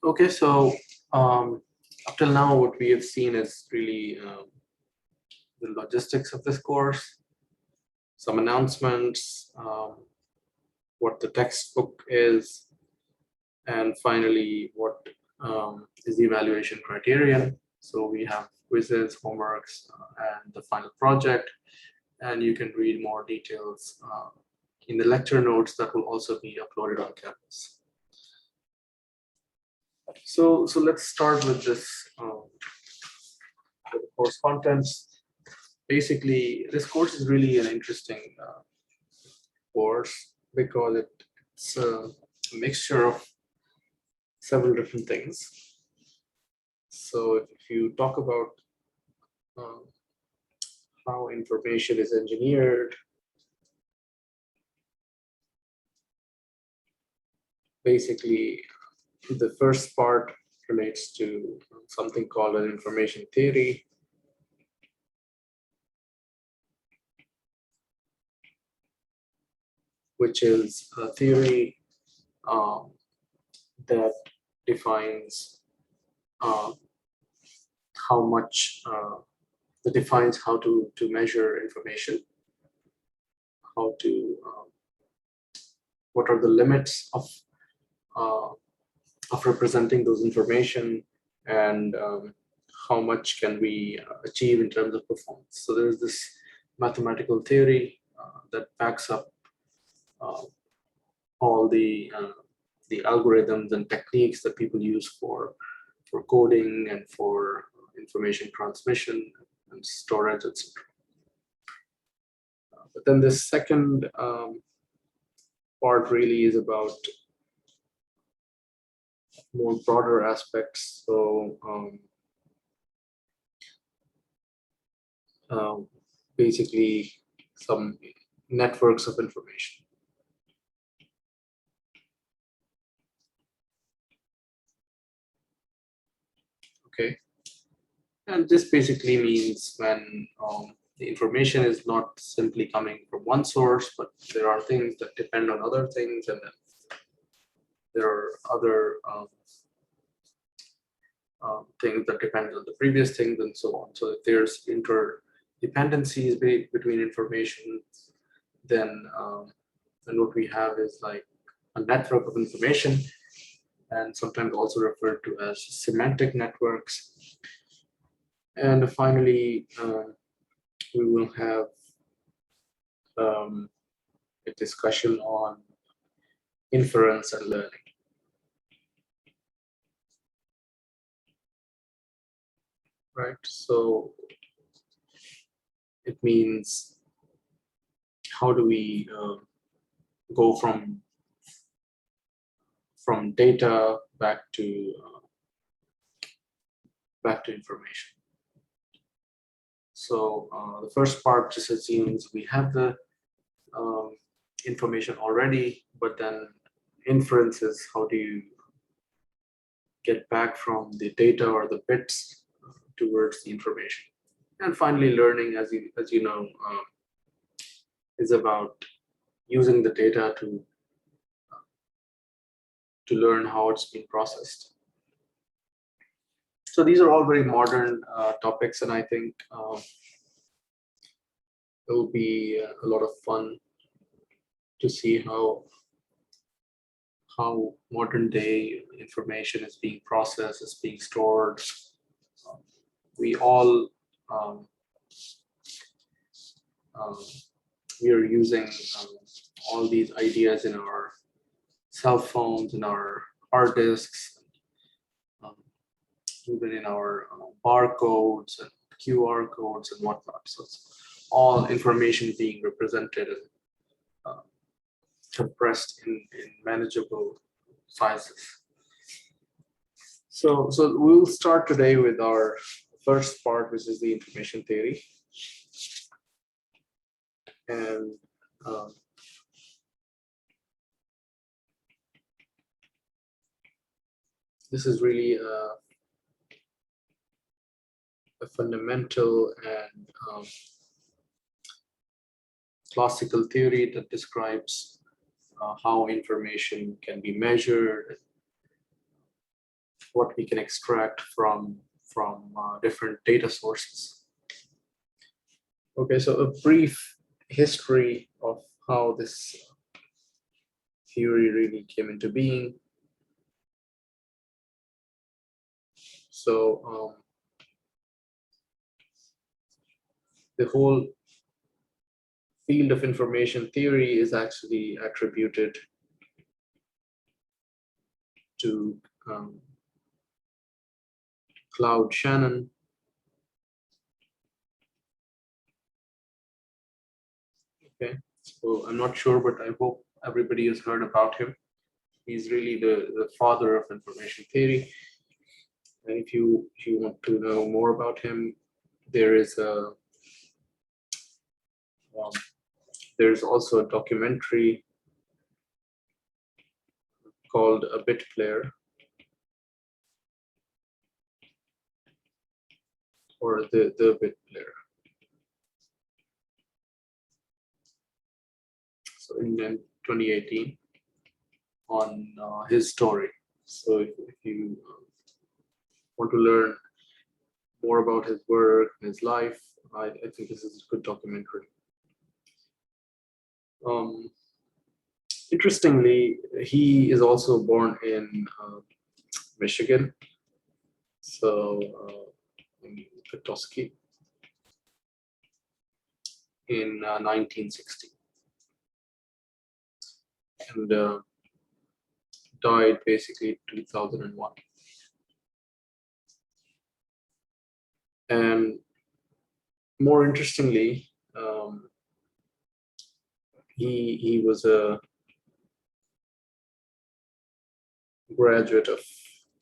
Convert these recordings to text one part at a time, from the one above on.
Okay, so up till now, what we have seen is really the logistics of this course, some announcements, what the textbook is, and finally, what is the evaluation criterion. So we have quizzes, homeworks, and the final project, and you can read more details in the lecture notes that will also be uploaded on campus. So let's start with this with the course contents. Basically, this course is really an interesting course because it's a mixture of several different things. So if you talk about how information is engineered, basically the first part relates to something called an information theory. Which is a theory that defines how much that defines how to measure information, how to what are the limits of representing those information, and how much can we achieve in terms of performance. So there's this mathematical theory that backs up all the algorithms and techniques that people use for coding and for information transmission and storage, etc. But then this second part really is about more broader aspects. So basically some networks of information. Okay, and this basically means when the information is not simply coming from one source, but there are things that depend on other things, and then there are other things that depend on the previous things, and so on. So if there's interdependencies between information, then what we have is like a network of information, and sometimes also referred to as semantic networks. And finally, we will have a discussion on inference and learning. Right, so it means how do we go from data back to information. So the first part just assumes we have the information already, but then inference is how do you get back from the data or the bits towards the information. And finally, learning, as you know, is about using the data to learn how it's being processed. So these are all very modern topics, and I think it will be a lot of fun to see how modern day information is being processed, is being stored. We all we are using all these ideas in our cell phones, in our hard disks, even in our barcodes and QR codes and whatnot. So it's all information being represented and compressed in manageable sizes. So we'll start today with our first part, which is the information theory. And this is really a fundamental and classical theory that describes how information can be measured, what we can extract from different data sources. Okay, so a brief history of how this theory really came into being. So the whole field of information theory is actually attributed to Claude Shannon. Okay, so I'm not sure, but I hope everybody has heard about him. He's really the father of information theory. And if you want to know more about him, there is there's also a documentary called A Bit Player, or the Bit Player. So in 2018, on his story. So if you want to learn more about his work and his life, I think this is a good documentary. Interestingly, he is also born in Michigan, so in Petoskey, in 1960, and died basically 2001. And more interestingly, he was a graduate of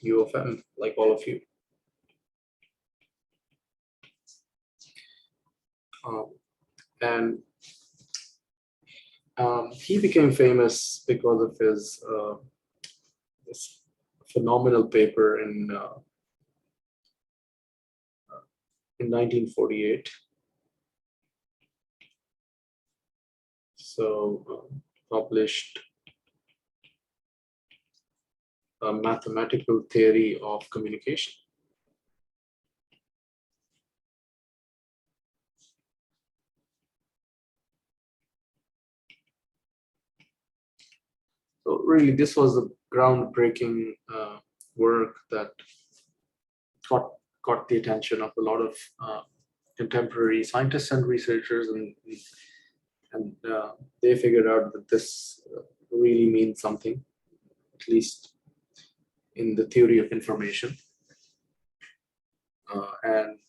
U of M, like all of you. And he became famous because of his this phenomenal paper in 1948. So published a mathematical theory of communication. So really, this was a groundbreaking work that caught the attention of a lot of contemporary scientists and researchers, and they figured out that this really means something, at least in the theory of information. And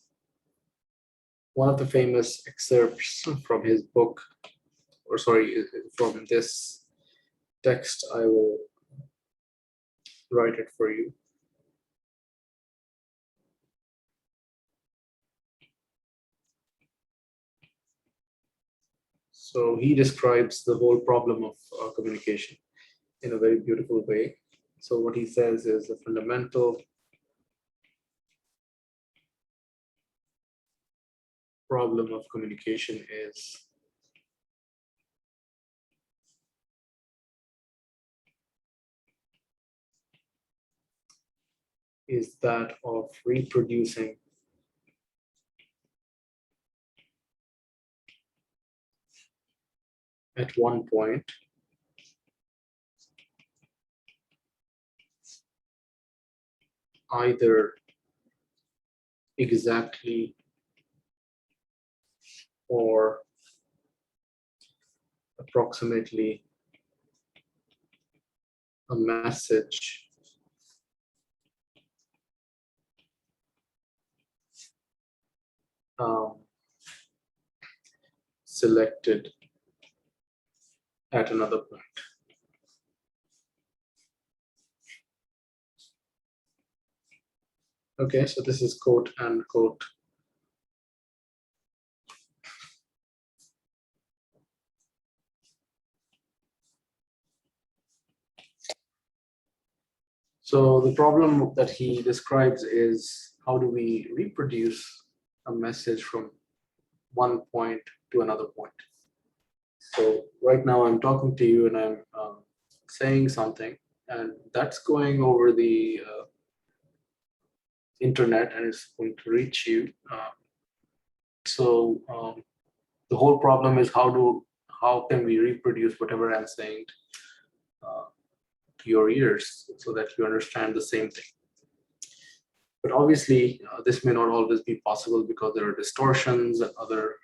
one of the famous excerpts from his book, or sorry, from this text, I will write it for you. So he describes the whole problem of communication in a very beautiful way. So what he says is the fundamental problem of communication is that of reproducing at one point either exactly or approximately a message selected at another point. Okay, so this is quote and quote. So the problem that he describes is, how do we reproduce a message from one point to another point? So right now I'm talking to you and I'm saying something, and that's going over the internet and it's going to reach you. So the whole problem is how can we reproduce whatever I'm saying to your ears so that you understand the same thing. But obviously, this may not always be possible because there are distortions and other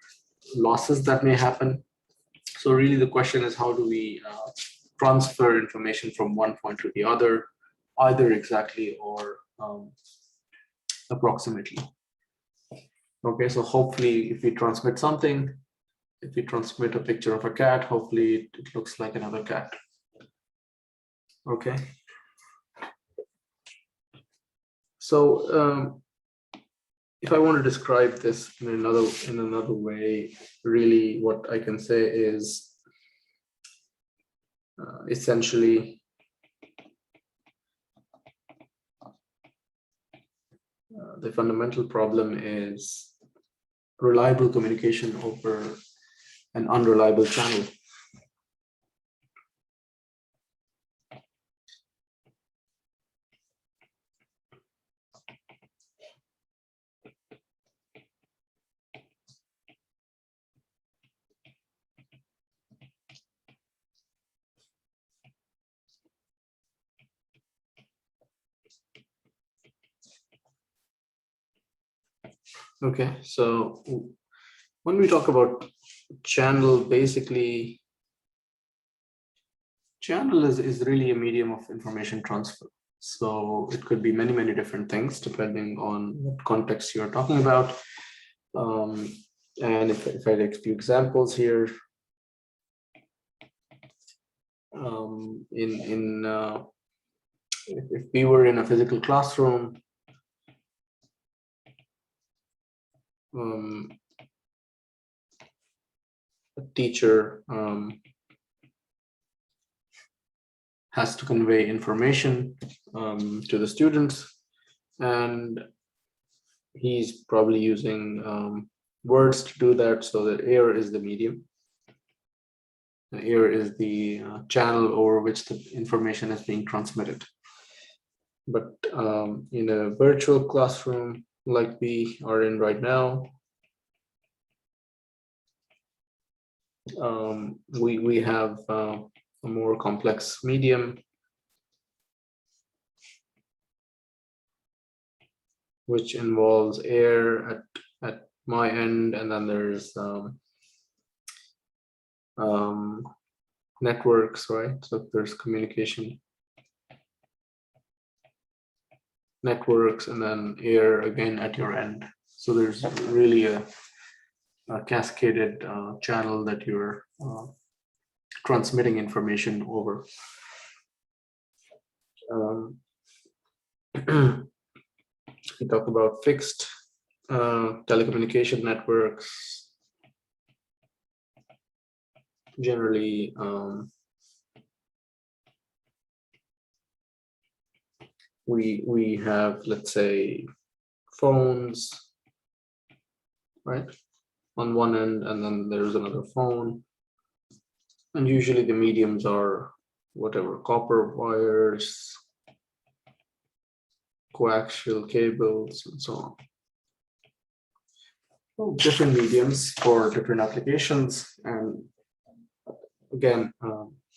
losses that may happen. So really the question is, how do we transfer information from one point to the other, either exactly or approximately. Okay, so hopefully if we transmit something, if we transmit a picture of a cat, hopefully it looks like another cat. Okay. So if I want to describe this in another way, really what I can say is essentially the fundamental problem is reliable communication over an unreliable channel. Okay, so when we talk about channel, basically, channel is really a medium of information transfer. So it could be many, many different things depending on what context you're talking about. And if I take a few examples here, if we were in a physical classroom, a teacher has to convey information to the students, and he's probably using words to do that, so that air is the medium. The air is the channel over which the information is being transmitted. But in a virtual classroom like we are in right now, we have a more complex medium, which involves air at my end, and then there's networks, right? So there's communication networks, and then air again at your end. So there's really a cascaded channel that you're transmitting information over. We talk about fixed telecommunication networks. Generally, we have, let's say, phones, right, on one end, and then there's another phone, and usually the mediums are whatever, copper wires, coaxial cables, and so on. So different mediums for different applications. And again,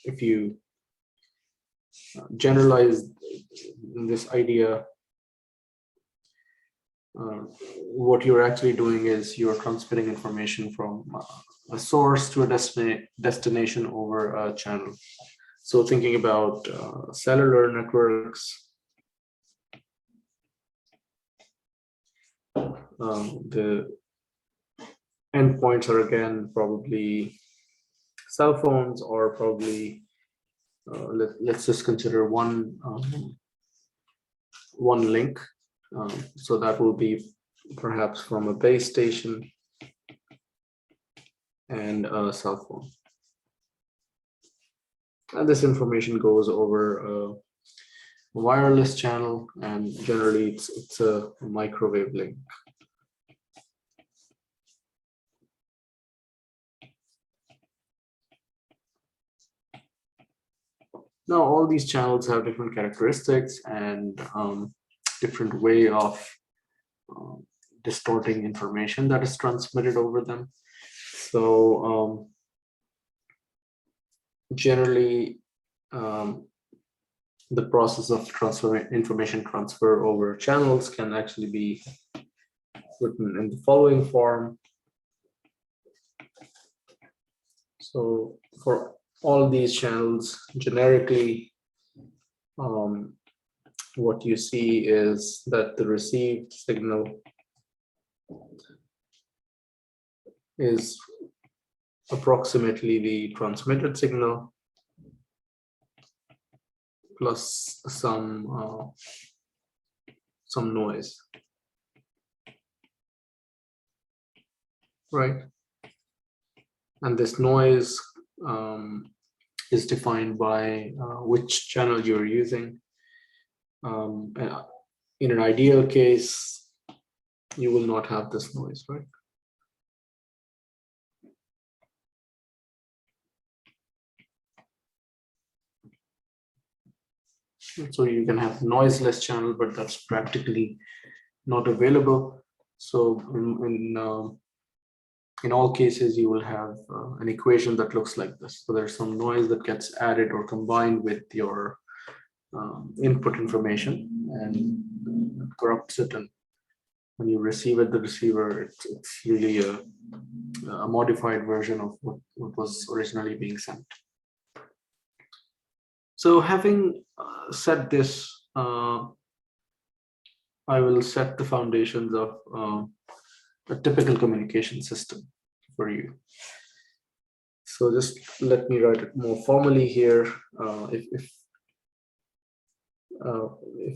if you generalize this idea, what you're actually doing is you're transmitting information from a source to a destination over a channel. So thinking about cellular networks, the endpoints are again probably cell phones, or probably let's just consider one link. So that will be perhaps from a base station and a cell phone. And this information goes over a wireless channel, and generally it's a microwave link. Now, all these channels have different characteristics and different way of distorting information that is transmitted over them. So generally, the process of information transfer over channels can actually be written in the following form. So for all these channels, generically, what you see is that the received signal is approximately the transmitted signal plus some noise, right? And this noise is defined by which channel you're using. In an ideal case, you will not have this noise, right? So you can have noiseless channel, but that's practically not available. So in all cases, you will have an equation that looks like this. So there's some noise that gets added or combined with your input information and corrupts it. And when you receive it, the receiver, it's really a modified version of what was originally being sent. So having said this, I will set the foundations of a typical communication system for you. So just let me write it more formally here. If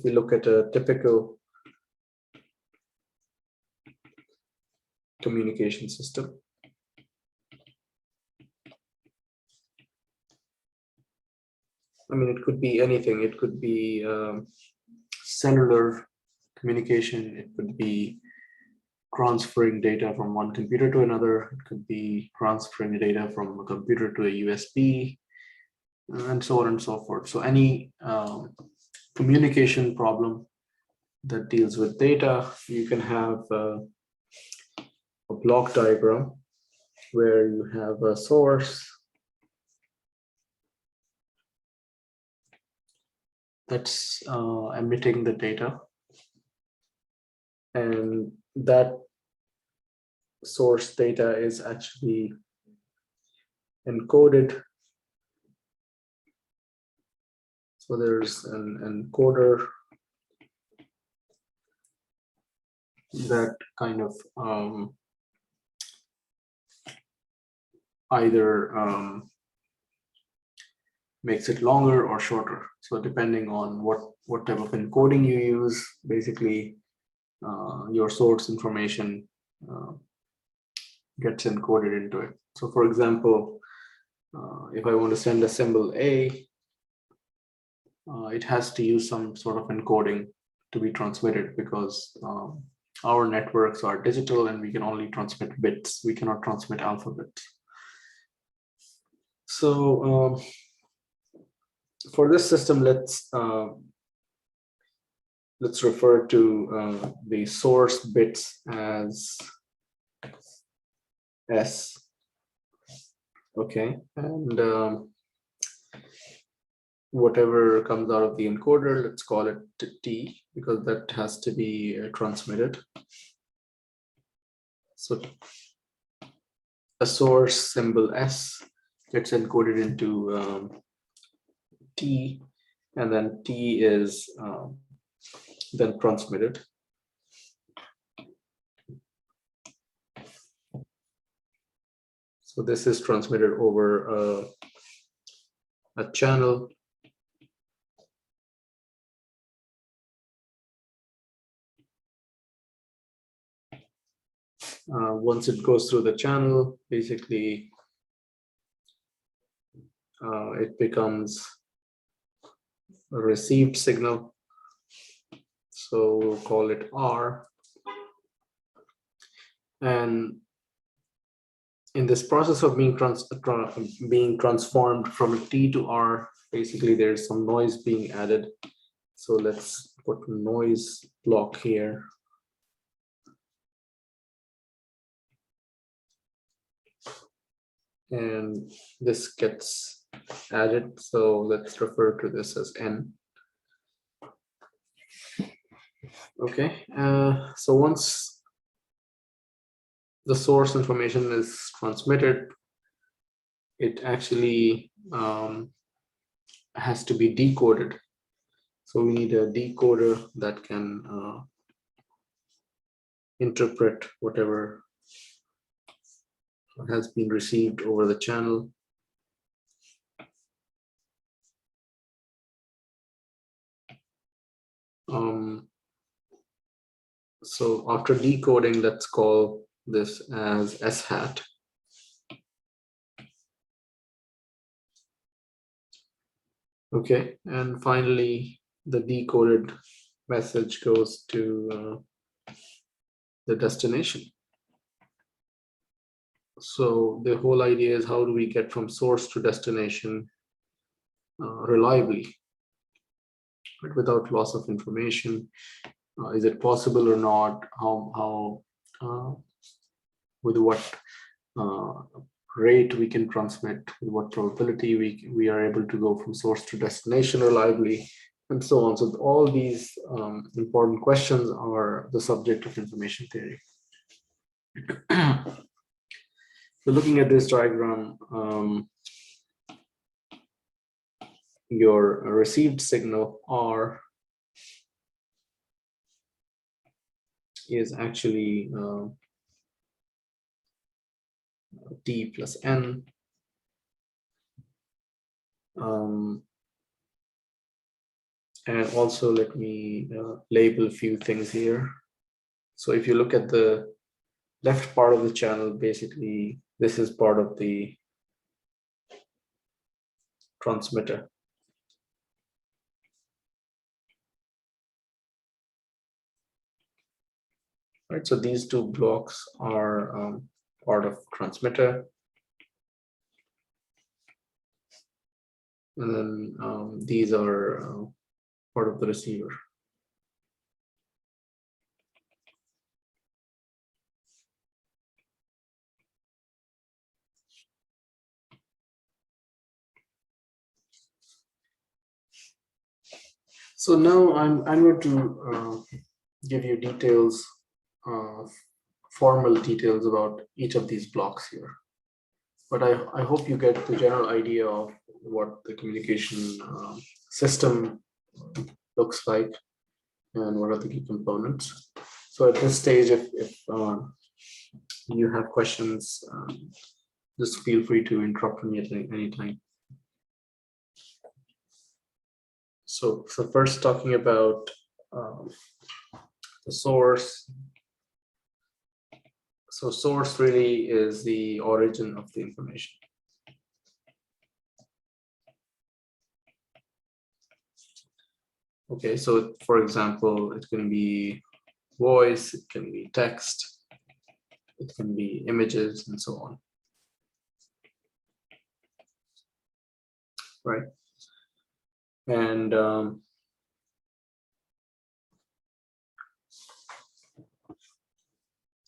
we look at a typical communication system, I mean, it could be anything. It could be cellular communication. It could be transferring data from one computer to another. It could be transferring data from a computer to a USB, and so on and so forth. So any communication problem that deals with data, you can have a block diagram where you have a source that's emitting the data, and that source data is actually encoded. So there's an encoder that kind of either makes it longer or shorter. So depending on what type of encoding you use, basically your source information gets encoded into it. So for example, if I want to send a symbol A, it has to use some sort of encoding to be transmitted, because our networks are digital and we can only transmit bits. We cannot transmit alphabets. So for this system, let's refer to the source bits as S. Okay, and whatever comes out of the encoder, let's call it T, because that has to be transmitted. So a source symbol S gets encoded into T, and then T is then transmitted. So this is transmitted over a channel. Once it goes through the channel, basically it becomes a received signal. So we'll call it R. And in this process of being transformed from T to R, basically there's some noise being added. So let's put noise block here. and this gets added. So let's refer to this as N. Okay, so once the source information is transmitted, it actually has to be decoded. So we need a decoder that can interpret whatever has been received over the channel. So after decoding, let's call this as S hat. Okay, and finally, the decoded message goes to the destination. So the whole idea is, how do we get from source to destination reliably, but without loss of information? Is it possible or not? How with what rate we can transmit, with what probability we are able to go from source to destination reliably, and so on. So all these important questions are the subject of information theory. So looking at this diagram, your received signal R is actually T plus N. And also let me label a few things here. So if you look at the left part of the channel, basically this is part of the transmitter. Right, so these two blocks are part of transmitter. And then these are part of the receiver. So now I'm going to give you details, formal details about each of these blocks here. But I hope you get the general idea of what the communication system looks like and what are the key components. So at this stage, if you have questions, just feel free to interrupt me at any time. So first, talking about the source. So source really is the origin of the information. Okay, so for example, it can be voice, it can be text, it can be images, and so on. Right? And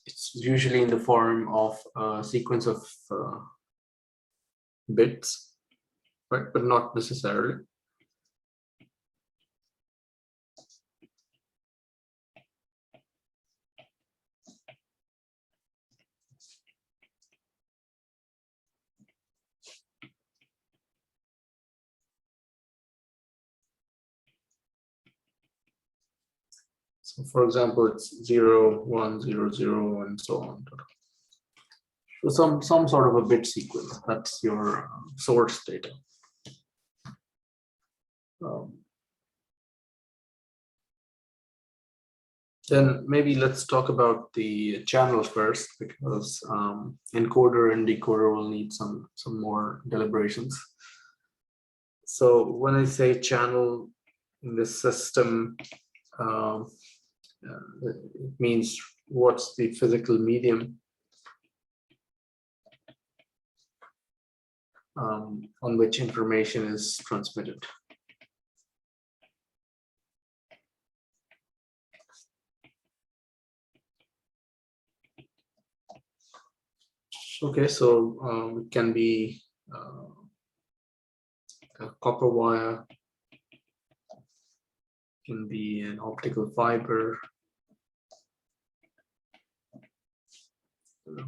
it's usually in the form of a sequence of bits, right? But not necessarily. So for example, it's 0, 1, 0, 0, and so on. So some sort of a bit sequence. That's your source data. Then maybe let's talk about the channel first, because encoder and decoder will need some more deliberations. So when I say channel in this system, it means what's the physical medium on which information is transmitted. Okay, so it can be a copper wire, can be an optical fiber,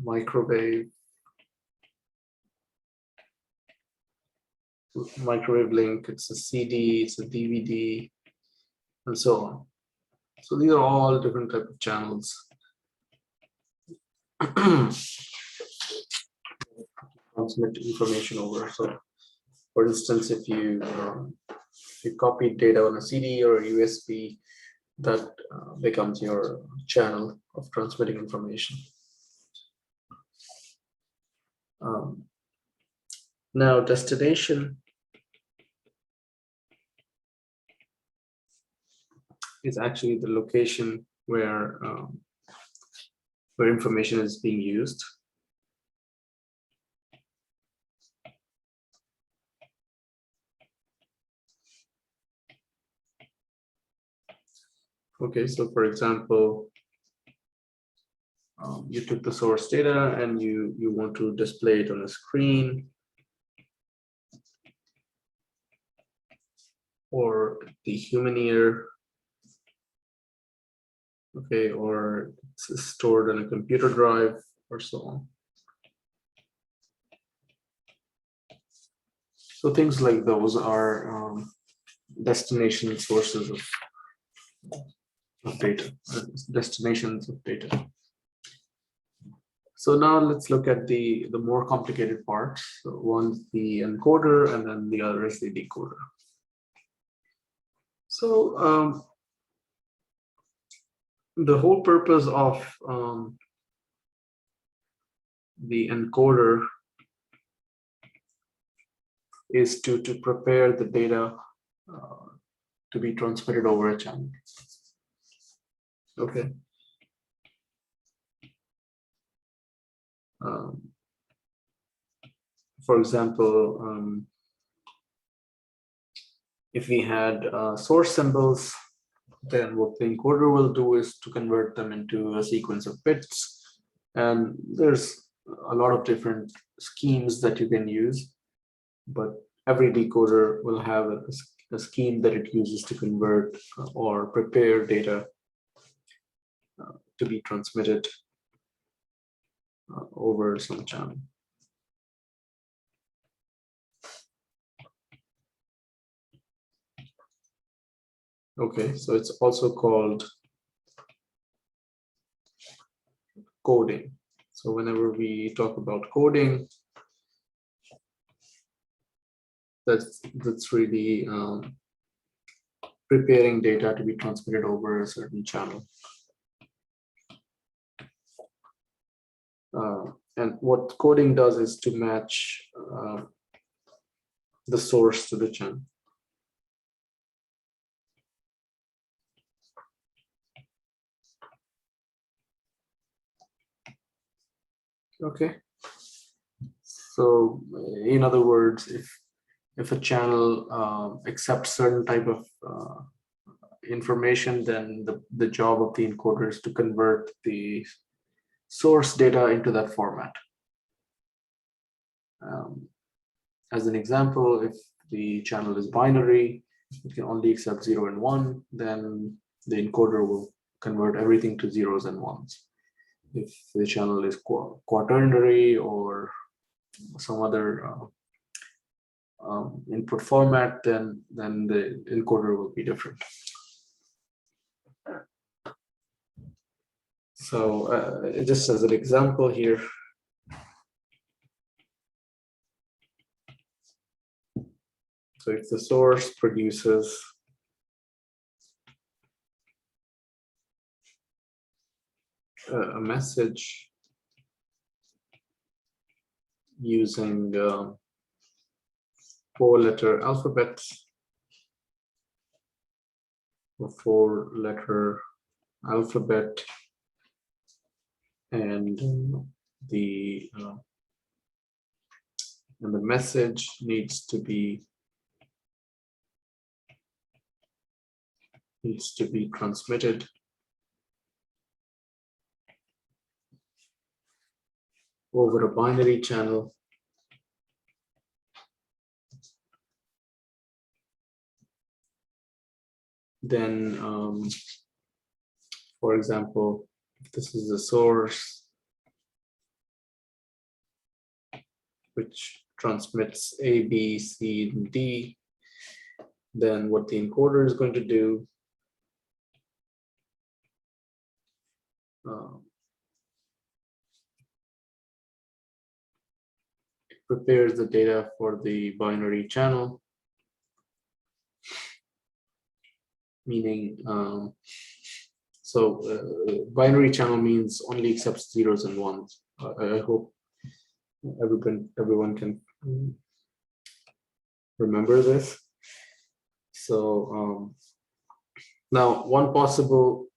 microwave link, it's a CD, it's a DVD, and so on. So these are all different type of channels. Transmit information over. So for instance, if you copy data on a CD or a USB, that becomes your channel of transmitting information. Now destination is actually the location where information is being used. Okay, so for example, you took the source data and you want to display it on a screen or the human ear, okay, or it's stored on a computer drive or so on. So things like those are destination sources of data, destinations of data. So now let's look at the more complicated parts. So one's the encoder and then the other is the decoder. So the whole purpose of the encoder is to prepare the data to be transmitted over a channel. Okay. For example, if we had source symbols, then what the encoder will do is to convert them into a sequence of bits. And there's a lot of different schemes that you can use, but every decoder will have a scheme that it uses to convert or prepare data to be transmitted over some channel. Okay, so it's also called coding. So whenever we talk about coding, that's really preparing data to be transmitted over a certain channel. And what coding does is to match the source to the channel. Okay. So in other words, if a channel accepts certain type of information, then the job of the encoder is to convert the source data into that format. As an example, if the channel is binary, it can only accept 0 and 1, then the encoder will convert everything to zeros and ones. If the channel is quaternary or some other input format, then the encoder will be different. So just as an example here, so if the source produces a message using 4-letter alphabets, or 4-letter alphabet, and the message needs to be transmitted over a binary channel, then, for example, if this is the source which transmits A, B, C, and D, then what the encoder is going to do, it prepares the data for the binary channel, meaning, binary channel means only accepts zeros and ones. I hope everyone can remember this. So now one possible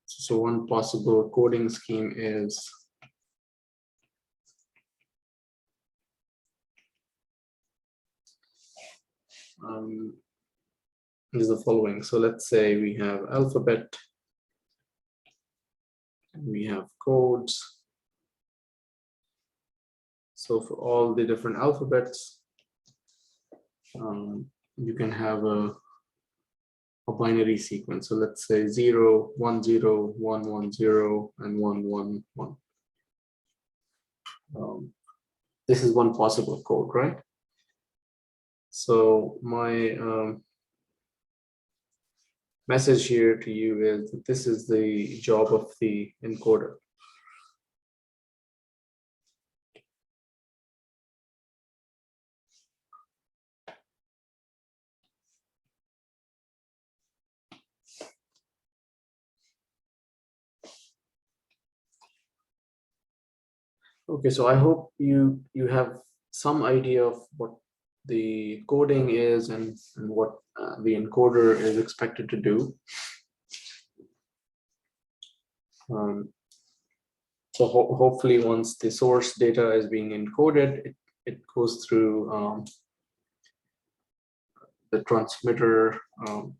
so one possible coding scheme is is the following. So let's say we have alphabet, we have codes. So for all the different alphabets, you can have a binary sequence. So let's say 0, 1, 0, 1, 1, 0, and 1, 1, 1. This is one possible code, right? So my message here to you is that this is the job of the encoder. Okay, so I hope you have some idea of what the coding is and what the encoder is expected to do. So hopefully once the source data is being encoded, it goes through the transmitter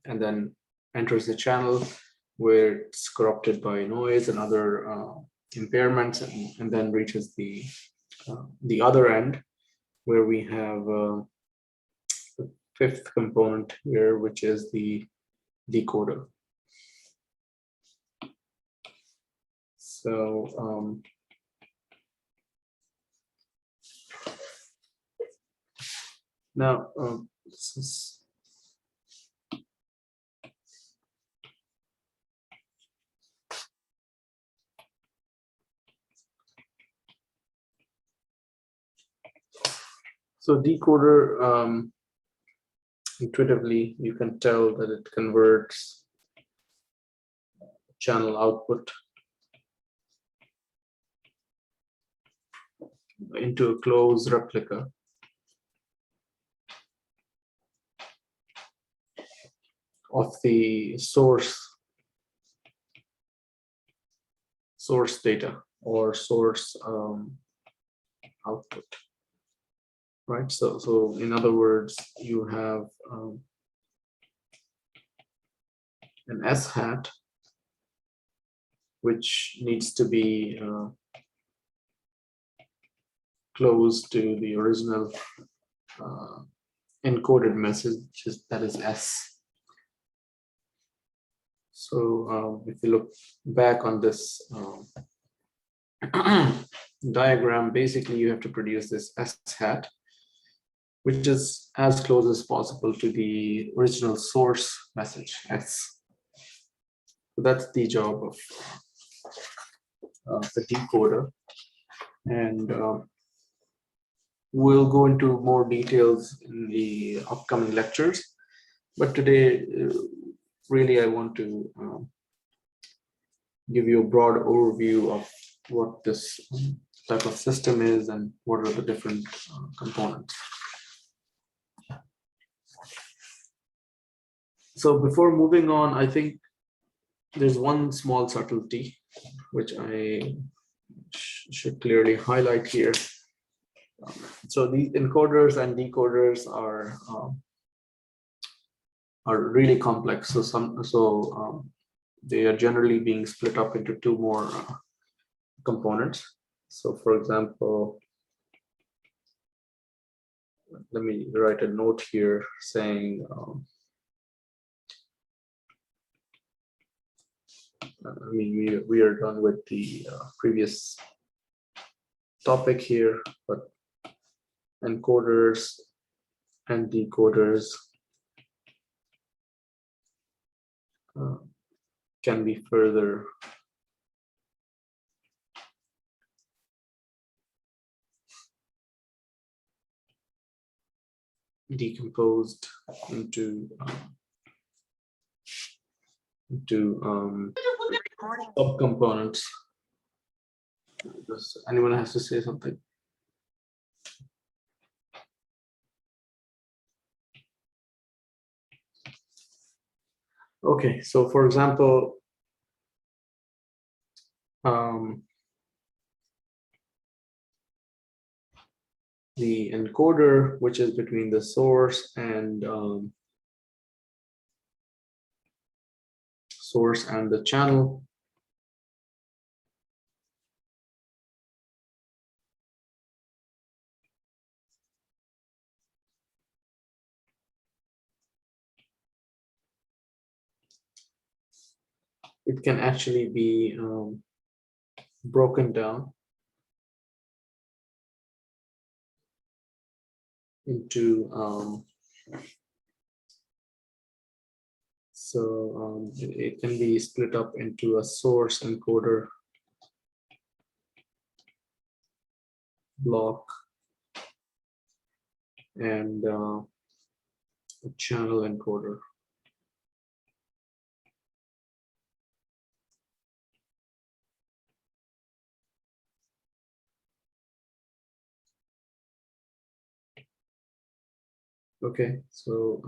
and then enters the channel where it's corrupted by noise and other impairments, and then reaches the other end where we have the fifth component here, which is the decoder. So now so decoder, intuitively you can tell that it converts channel output into a closed replica of the source data or source output, right? So in other words, you have an S hat which needs to be close to the original encoded message, that is S. So if you look back on this diagram, basically you have to produce this S hat, which is as close as possible to the original source message S. So that's the job of the decoder, and we'll go into more details in the upcoming lectures. But today, really, I want to give you a broad overview of what this type of system is and what are the different components. So before moving on, I think there's one small subtlety which I should clearly highlight here. So the encoders and decoders are are really complex. So they are generally being split up into two more components. So for example, let me write a note here saying, we are done with the previous topic here, but encoders and decoders can be further decomposed into subcomponents. Does anyone has to say something? Okay, so for example, the encoder, which is between the source and the channel, it can actually be broken down into it can be split up into a source encoder block and a channel encoder. Okay, so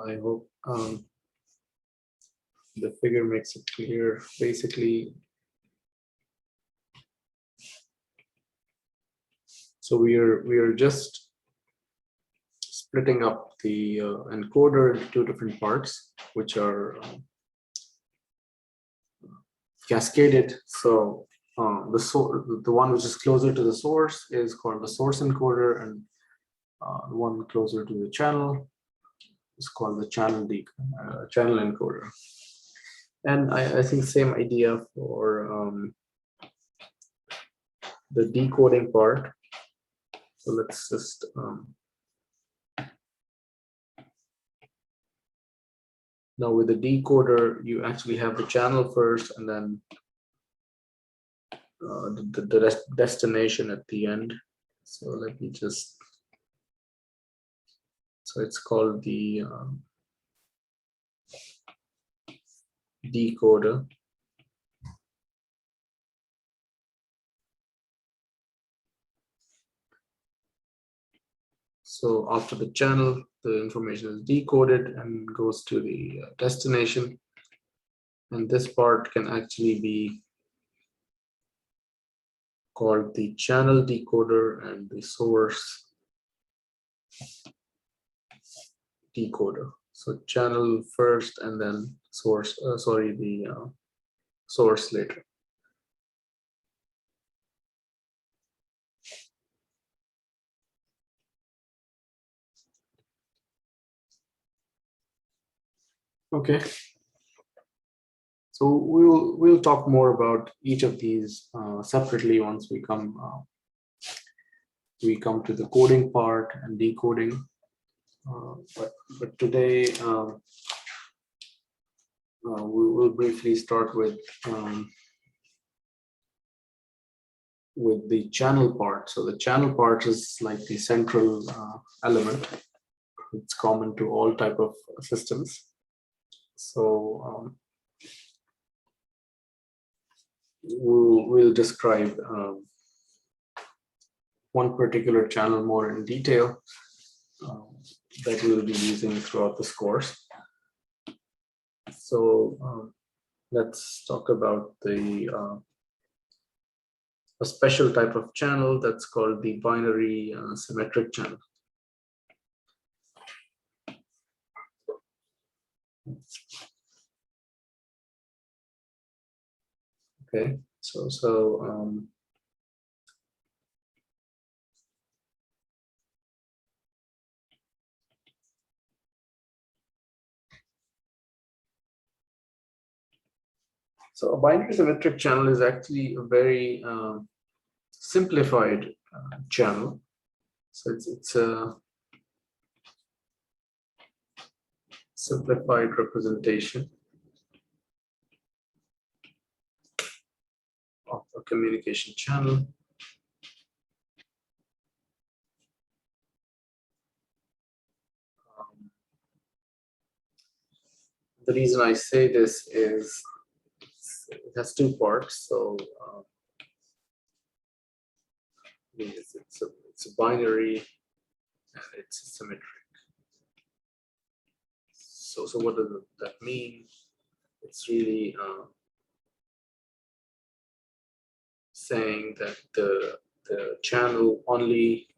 I hope the figure makes it clear. Basically, so we are just splitting up the encoder into two different parts, which are cascaded. So the one which is closer to the source is called the source encoder, and the one closer to the channel is called the channel encoder. And I think same idea for the decoding part. So let's just now with the decoder, you actually have the channel first, and then the destination at the end. So let me just, so it's called the decoder. So after the channel, the information is decoded and goes to the destination. And this part can actually be called the channel decoder and the source decoder. So channel first and then source, the source later. Okay. So we'll talk more about each of these separately once we come to the coding part and decoding. But today we will briefly start with the channel part. So the channel part is like the central element. It's common to all type of systems. So we'll describe one particular channel more in detail that we'll be using throughout this course. So let's talk about a special type of channel that's called the binary symmetric channel. Okay, so a binary symmetric channel is actually a very simplified channel. So it's a simplified representation of a communication channel. The reason I say this is it has two parts. So it's a binary and it's symmetric. So what does that mean? It's really saying that the channel only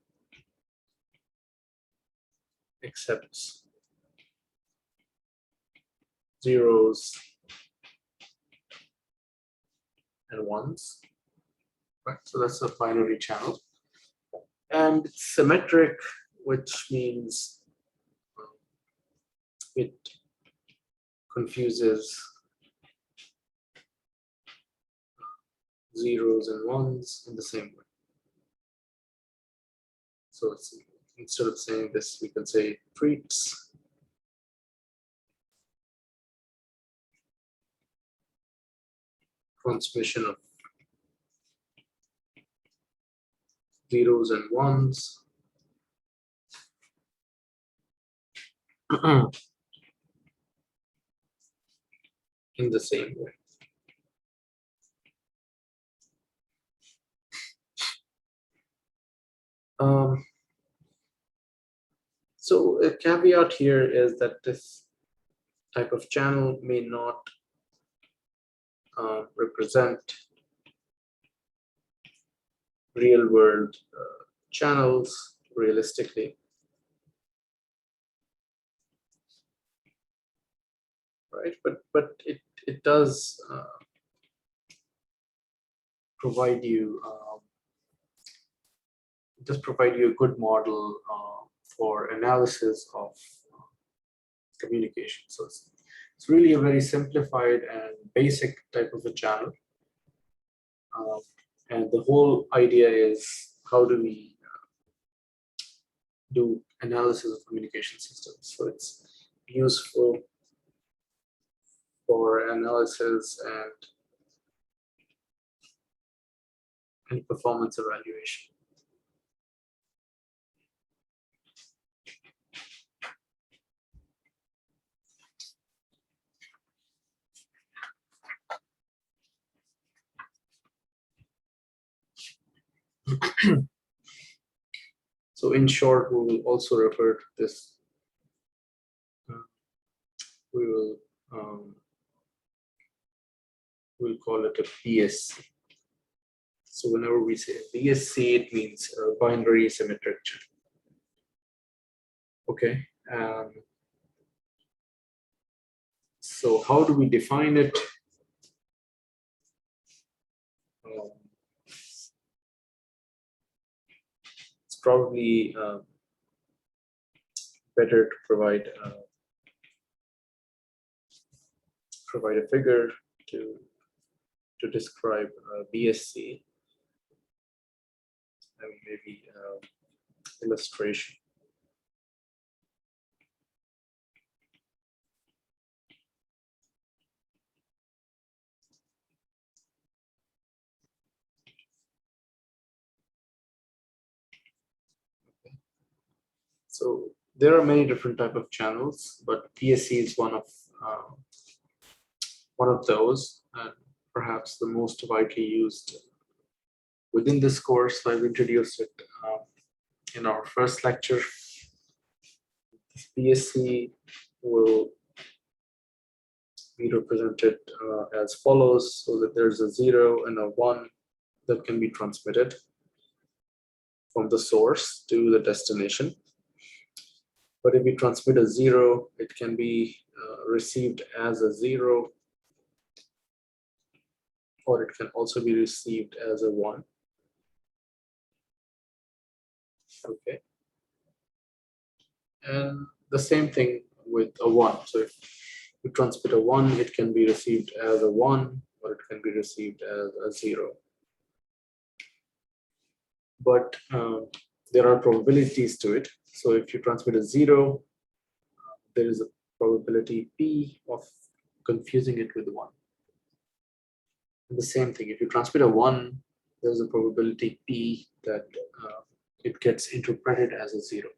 accepts zeros and ones, right? So that's a binary channel. And it's symmetric, which means it confuses zeros and ones in the same way. So it's, instead of saying this, we can say it treats transmission of zeros and ones in the same way. So a caveat here is that this type of channel may not represent real world channels realistically, right? But it does provide you a good model for analysis of communication. So it's really a very simplified and basic type of a channel. And the whole idea is, how do we do analysis of communication systems? So it's useful for analysis and performance evaluation. So in short, we will also refer to this. We will we'll call it a BSC. So whenever we say BSC, it means binary symmetric channel. Okay. So how do we define it? It's probably better to provide a figure to describe BSC, and maybe illustration. So there are many different type of channels, but BSC is one of those, and perhaps the most widely used within this course. I've introduced it in our first lecture. This BSC will we represent it as follows, so that there's a 0 and a 1 that can be transmitted from the source to the destination. But if we transmit a 0, it can be received as a 0, or it can also be received as a 1. Okay. And the same thing with a 1. So if you transmit a 1, it can be received as a 1, or it can be received as a 0. But there are probabilities to it. So if you transmit a 0, there is a probability P of confusing it with 1. And the same thing, if you transmit a 1, there's a probability P that it gets interpreted as a 0.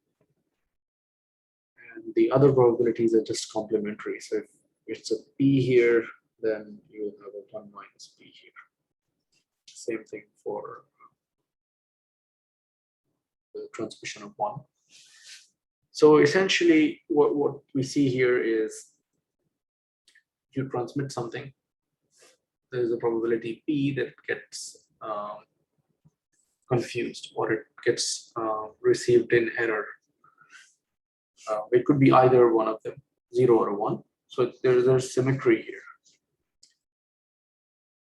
And the other probabilities are just complementary. So if it's a P here, then you will have a 1 minus P here. Same thing for the transmission of 1. So essentially, what we see here is if you transmit something, there is a probability P that gets confused, or it gets received in error. It could be either one of them, 0 or 1. So there's symmetry here.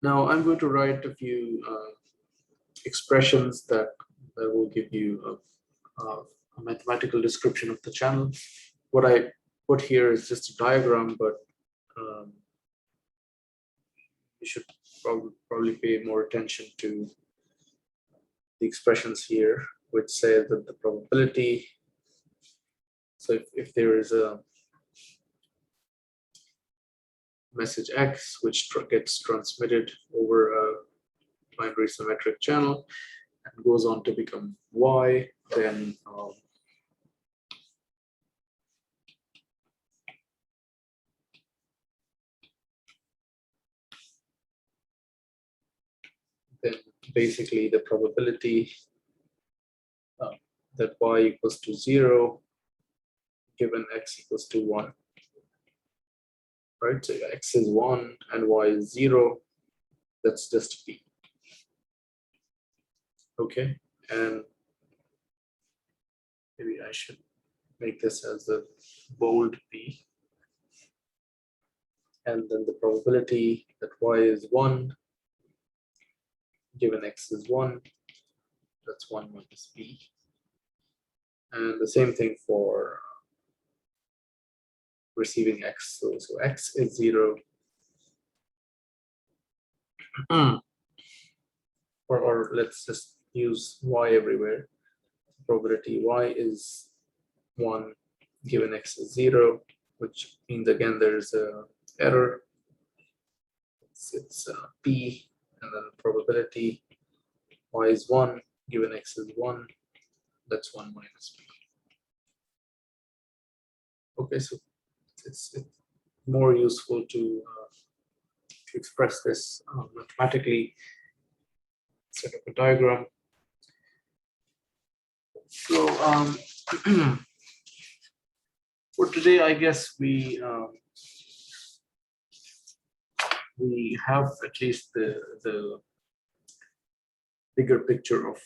Now I'm going to write a few expressions that will give you a mathematical description of the channel. What I put here is just a diagram, but you should probably pay more attention to the expressions here, which say that the probability. So if there is a message X which gets transmitted over a binary symmetric channel and goes on to become Y, then basically the probability that Y equals to 0 given X equals to 1. Right, so X is 1 and Y is 0. That's just P. Okay, and maybe I should make this as a bold P. And then the probability that Y is 1 given X is 1, that's 1 minus P. And the same thing for receiving X. So X is 0. Or let's just use Y everywhere. Probability Y is 1 given X is 0, which means again there is a error. It's P, and then probability Y is 1 given X is 1. That's 1 minus P. Okay, so it's more useful to express this mathematically. Set up a diagram. So for today, I guess we have at least the bigger picture of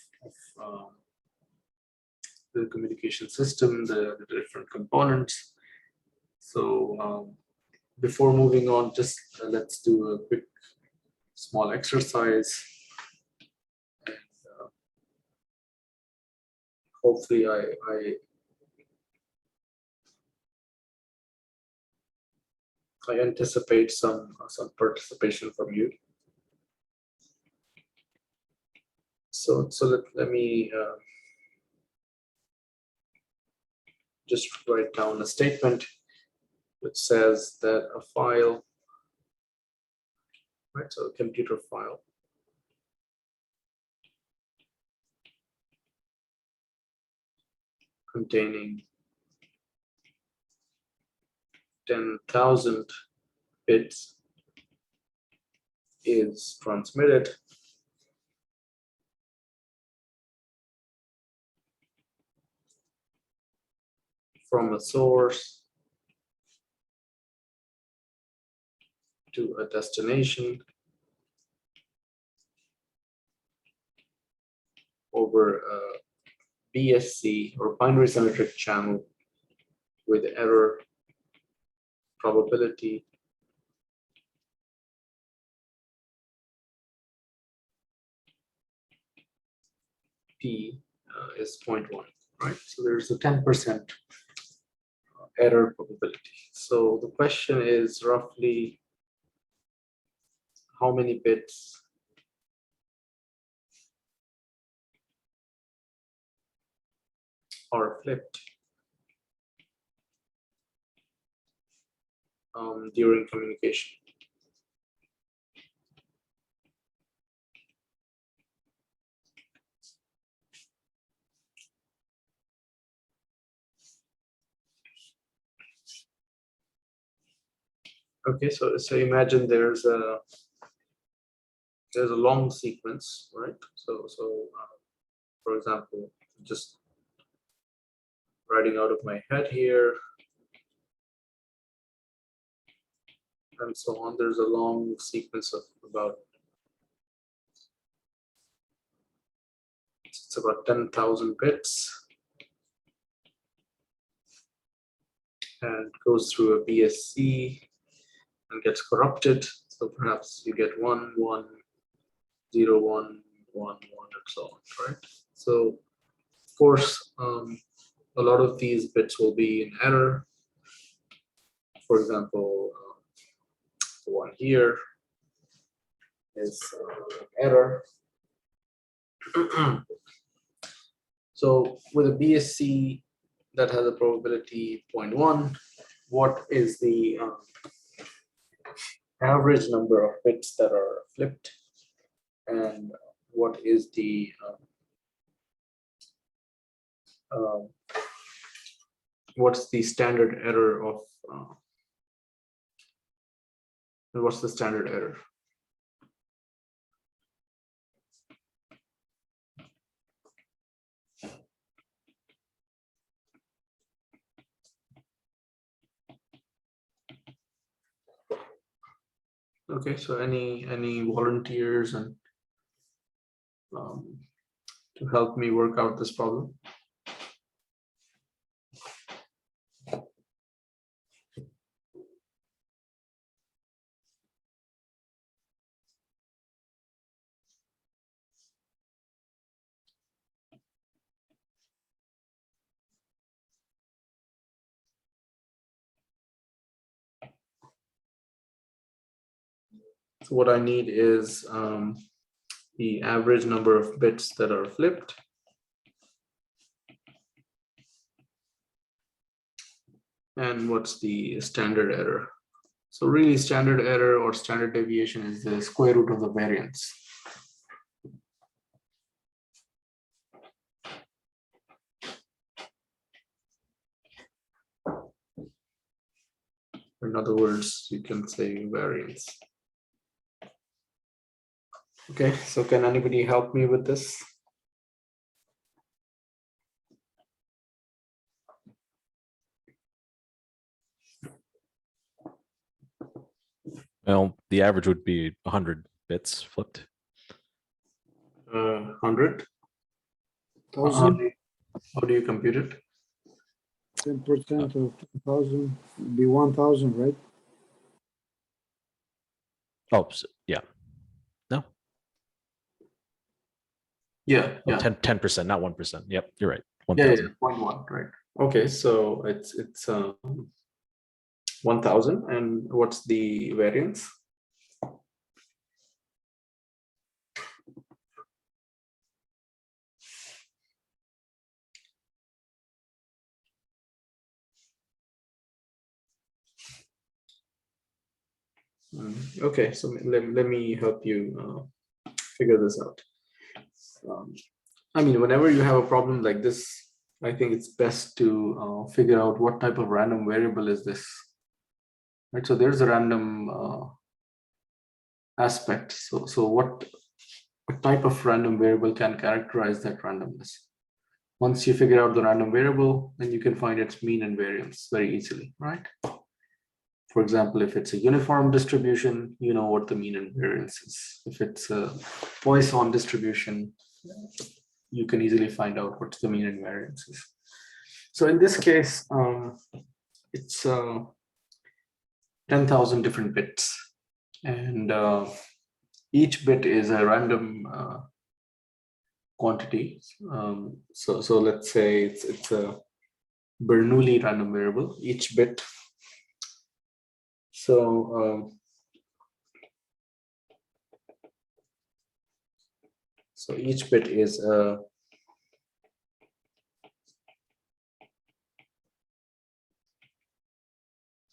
the communication system, the different components. So before moving on, just let's do a quick small exercise. And hopefully I anticipate some participation from you. So let me just write down a statement which says that a file, right? So a computer file containing 10,000 bits is transmitted from a source to a destination over a BSC or binary symmetric channel with error probability P is 0.1, right? So there's a 10% error probability. So the question is roughly how many bits are flipped during communication. Okay, so imagine there's a long sequence, right? So for example, just writing out of my head here, and so on. There's a long sequence of about 10,000 bits, and goes through a BSC and gets corrupted. So perhaps you get 1, 1, 0, 1, 1, 1, and so on, right? So of course, a lot of these bits will be in error. For example, the one here is error. So with a BSC that has a probability 0.1, what is the average number of bits that are flipped, and what is the what's the standard error of what's the standard error? Okay, so any volunteers and to help me work out this problem? So what I need is the average number of bits that are flipped, and what's the standard error. So really standard error or standard deviation is the square root of the variance. In other words, you can say variance. Okay, so can anybody help me with this? Well, the average would be 100 bits flipped. 100? How do you compute it? 10% of 2,000 would be 1,000, right? Oh, yeah. No. Yeah, yeah. 10%, not 1%. Yep, you're right. 1,000. Yeah, 0.1, right. Okay, so it's 1,000, and what's the variance? Okay, so let me help you figure this out. I mean, whenever you have a problem like this, I think it's best to figure out what type of random variable is this. Right, so there's a random aspect. So what type of random variable can characterize that randomness? Once you figure out the random variable, then you can find its mean and variance very easily, right? For example, if it's a uniform distribution, you know what the mean and variance is. If it's a Poisson distribution, you can easily find out what's the mean and variance is. So in this case, it's 10,000 different bits, and each bit is a random quantity. So let's say it's a Bernoulli random variable, each bit. So so each bit is a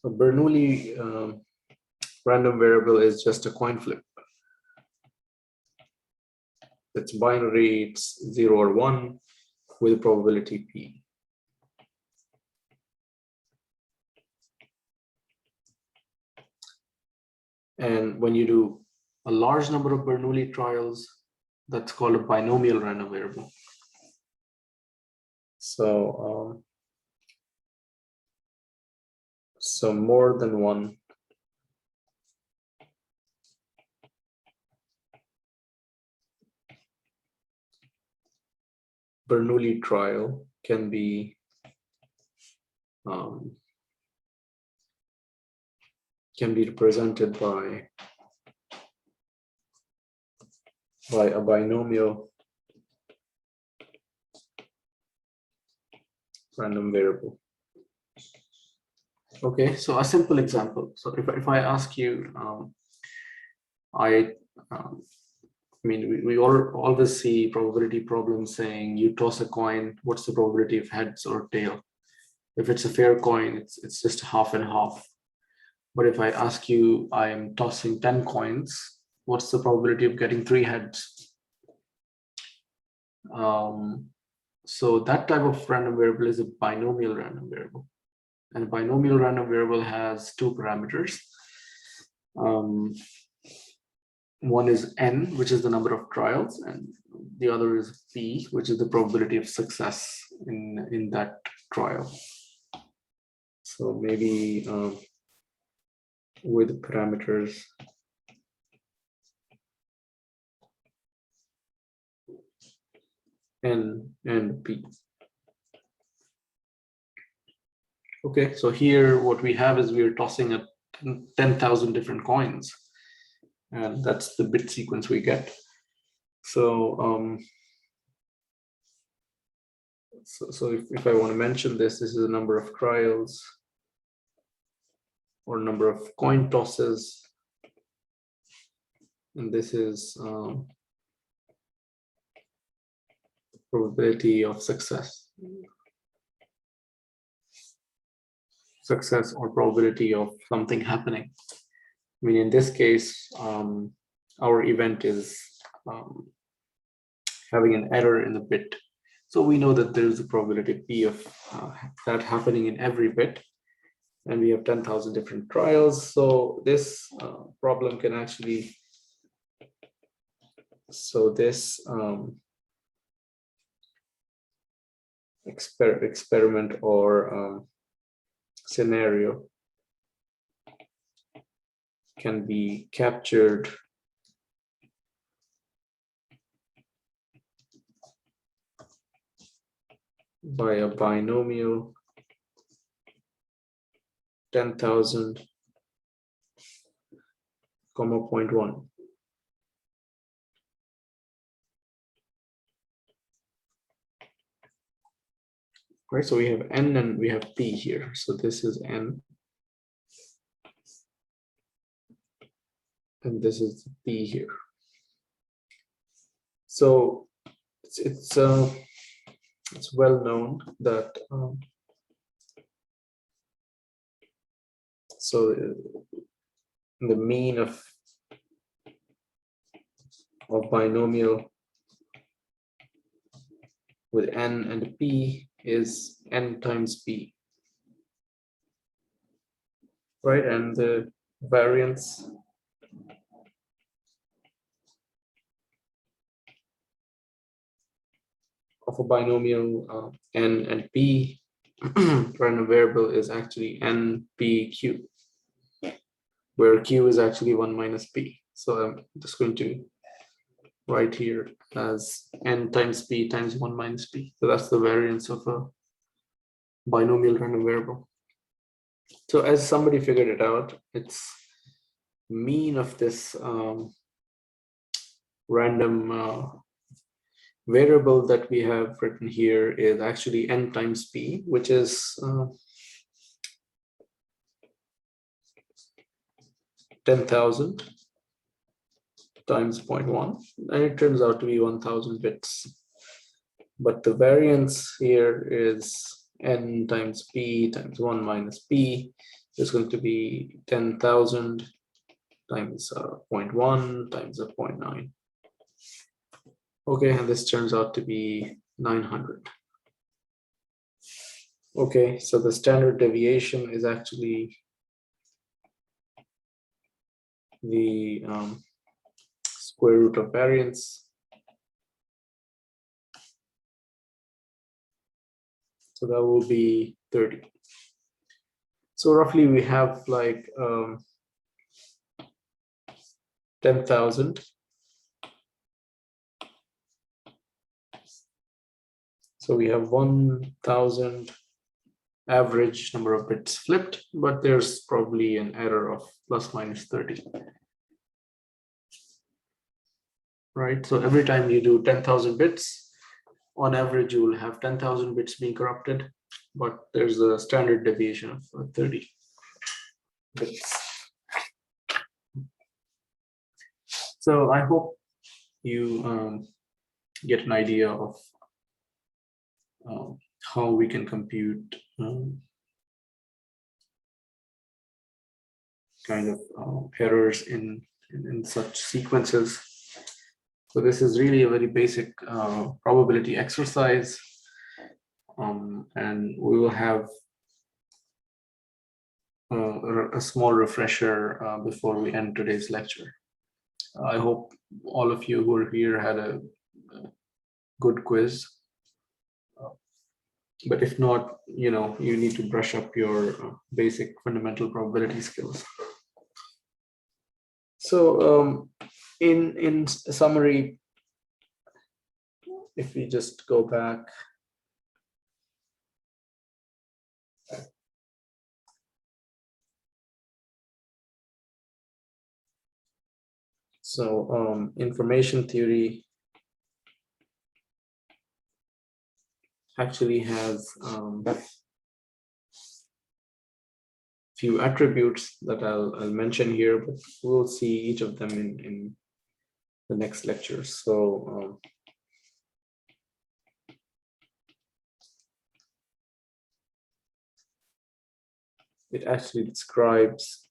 Bernoulli random variable is just a coin flip. It's binary, it's 0 or 1 with a probability p. And when you do a large number of Bernoulli trials, that's called a binomial random variable. So so more than one Bernoulli trial can be represented by a binomial random variable. Okay, so a simple example. So if I ask you, I mean, we always see probability problems saying you toss a coin, what's the probability of heads or tail? If it's a fair coin, it's just half and half. But if I ask you, I am tossing 10 coins, what's the probability of getting 3 heads? So that type of random variable is a binomial random variable. And a binomial random variable has 2 parameters. One is n, which is the number of trials, and the other is p, which is the probability of success in that trial. So maybe with parameters n and p. Okay, so here what we have is we're tossing at 10,000 different coins, and that's the bit sequence we get. So so if I want to mention this is a number of trials or number of coin tosses, and this is probability of success or probability of something happening. I mean, in this case, our event is having an error in the bit. So we know that there is a probability P of that happening in every bit. And we have 10,000 different trials. So this problem can actually, so this experiment or scenario can be captured by a binomial 10,000, 0.1. Right, so we have n and we have p here. So this is n, and this is p here. So it's well known that so the mean of binomial with n and p is n times p, right? And the variance of a binomial n and p random variable is actually npq. where Q is actually 1 minus P. So I'm just going to write here as N times P times 1 minus P. So that's the variance of a binomial random variable. So as somebody figured it out, it's mean of this random variable that we have written here is actually N times P, which is 10,000 times 0.1, and it turns out to be 1,000 bits. But the variance here is N times P times 1 minus P is going to be 10,000 times 0.1 times 0.9. Okay, and this turns out to be 900. Okay, so the standard deviation is actually the square root of variance. So that will be 30. So roughly we have like 10,000. So we have 1,000 average number of bits flipped, but there's probably an error of plus minus 30. Right, so every time you do 10,000 bits, on average you will have 10,000 bits being corrupted, but there's a standard deviation of 30 bits. So I hope you get an idea of how we can compute kind of errors in such sequences. So this is really a very basic probability exercise, and we will have a small refresher before we end today's lecture. I hope all of you who are here had a good quiz. But if not, you know, you need to brush up your basic fundamental probability skills. So in summary, if we just go back, so information theory actually has few attributes that I'll mention here, but we'll see each of them in the next lecture. So it actually describes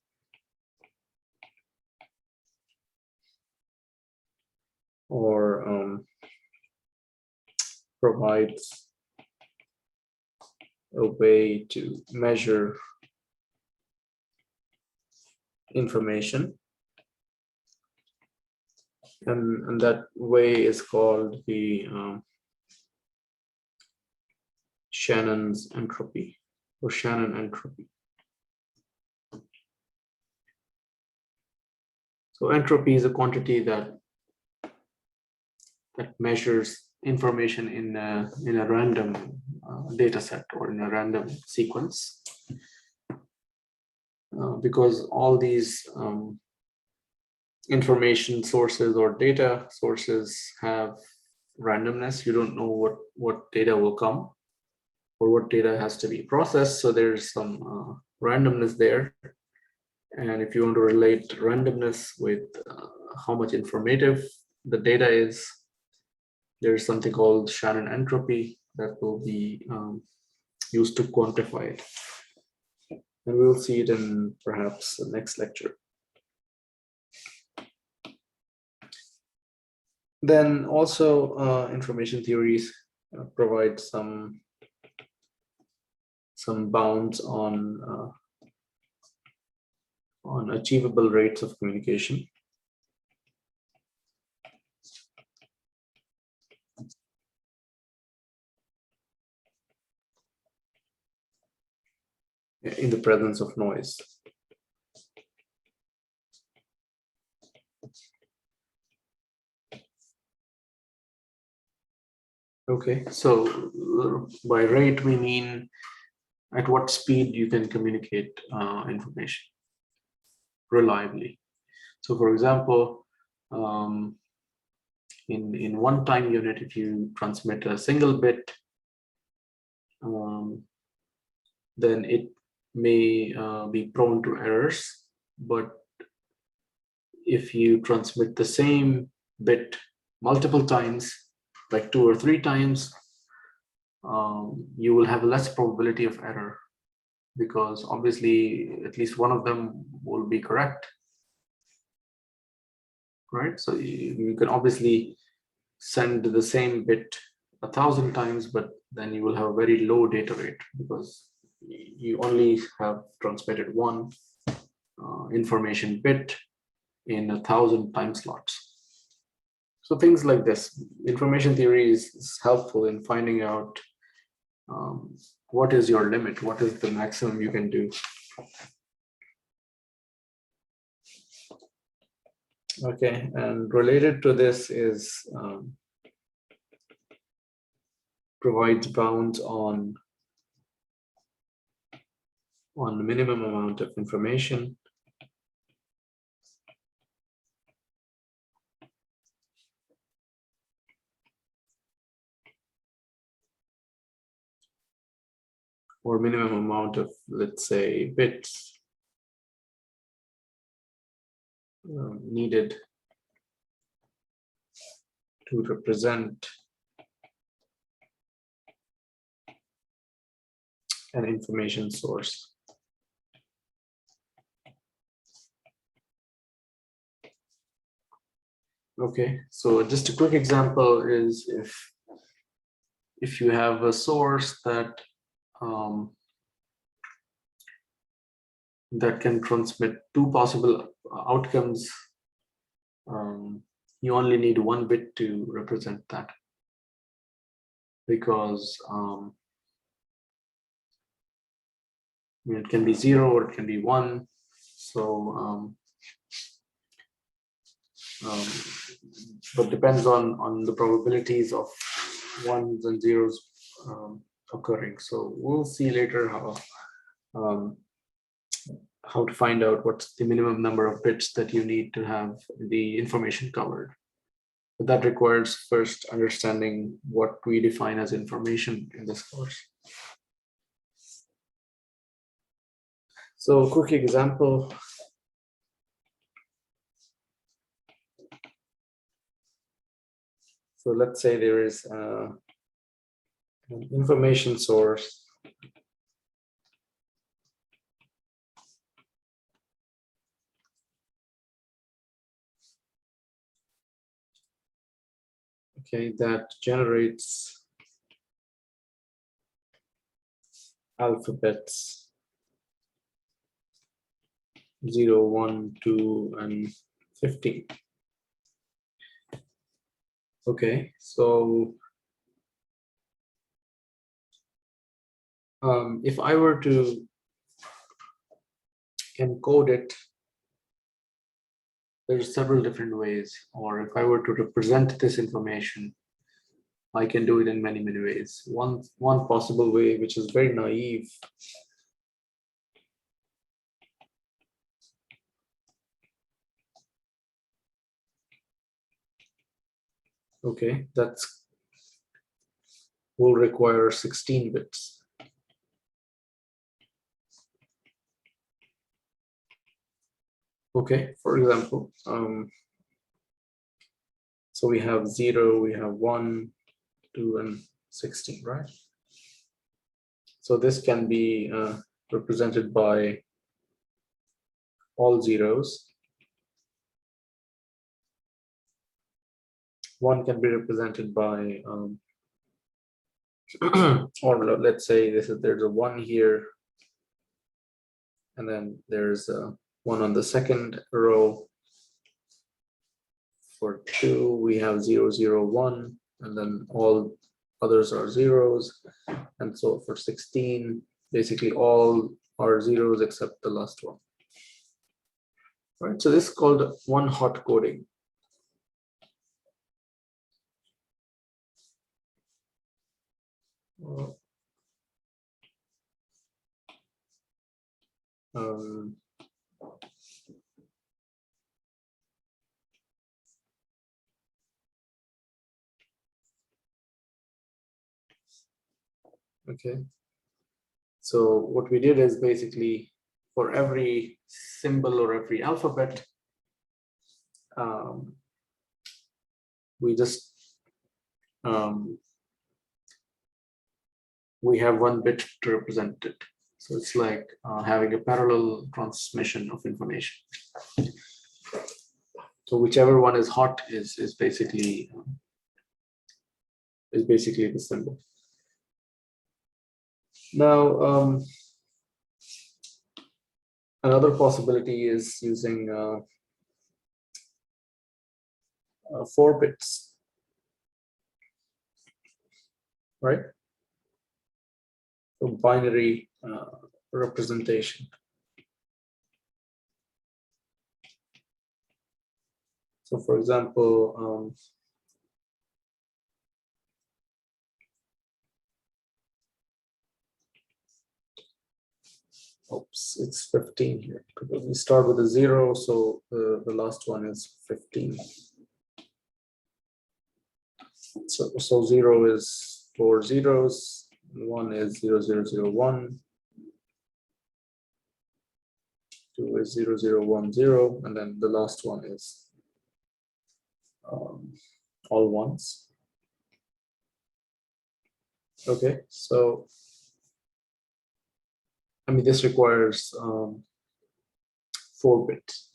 or provides a way to measure information, and that way is called the Shannon's entropy or Shannon entropy. So entropy is a quantity that measures information in a random data set or in a random sequence. Because all these information sources or data sources have randomness, you don't know what data will come or what data has to be processed. So there's some randomness there. And if you want to relate randomness with how much informative the data is, there's something called Shannon entropy that will be used to quantify it. And we'll see it in perhaps the next lecture. Then also information theories provide some bounds on achievable rates of communication. In the presence of noise. Okay, so by rate we mean at what speed you can communicate information reliably. So for example, in one time unit, if you transmit a single bit, then it may be prone to errors. But if you transmit the same bit multiple times, like 2 or 3 times, you will have less probability of error, because obviously at least one of them will be correct, right? So you can obviously send the same bit 1,000 times, but then you will have a very low data rate because you only have transmitted one information bit in 1,000 time slots. So things like this, information theory is helpful in finding out what is your limit, what is the maximum you can do. Okay, and related to this is provides bounds on the minimum amount of information. Or minimum amount of, let's say, bits needed to represent an information source. Okay, so just a quick example is if you have a source that that can transmit 2 possible outcomes, you only need 1 bit to represent that, because it can be 0 or it can be 1. So but depends on the probabilities of ones and zeros occurring. So we'll see later how to find out what's the minimum number of bits that you need to have the information covered. But that requires first understanding what we define as information in this course. So a quick example. So let's say there is an information source . Okay, that generates alphabets 0, 1, 2, and 15. Okay, so if I were to encode it, there's several different ways, or if I were to represent this information, I can do it in many ways. One possible way, which is very naive, okay, that's will require 16 bits. Okay, for example, so we have 0, we have 1, 2, and 16, right? So this can be represented by all zeros. 1 can be represented by, or let's say there's a 1 here, and then there's a 1 on the second row. For 2, we have 0, 0, 1, and then all others are zeros. And so for 16, basically all are zeros except the last one. Right, so this is called one-hot coding. um, okay, so what we did is basically for every symbol or every alphabet, we just we have one bit to represent it. So it's like having a parallel transmission of information. So whichever one is hot is basically the symbol. Now, another possibility is using 4 bits, right? So binary representation. So for example, oops, it's 15 here because we start with a 0, so the last one is 15. So 0 is 4 zeros, 1 is 0001, 2 is 0010, and then the last one is all ones. Okay, so I mean this requires 4 bits,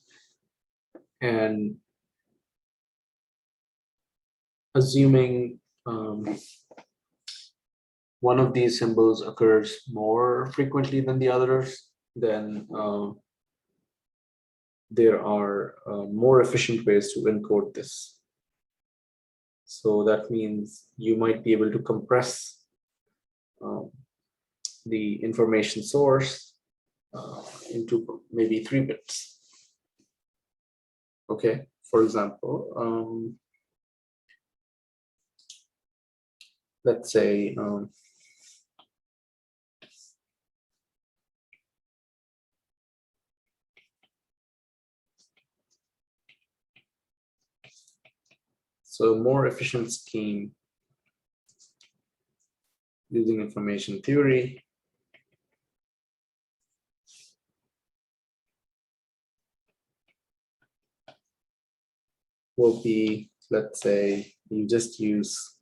and assuming one of these symbols occurs more frequently than the others, then there are more efficient ways to encode this. So that means you might be able to compress the information source into maybe 3 bits. Okay, for example, let's say so more efficient scheme using information theory will be, let's say you just use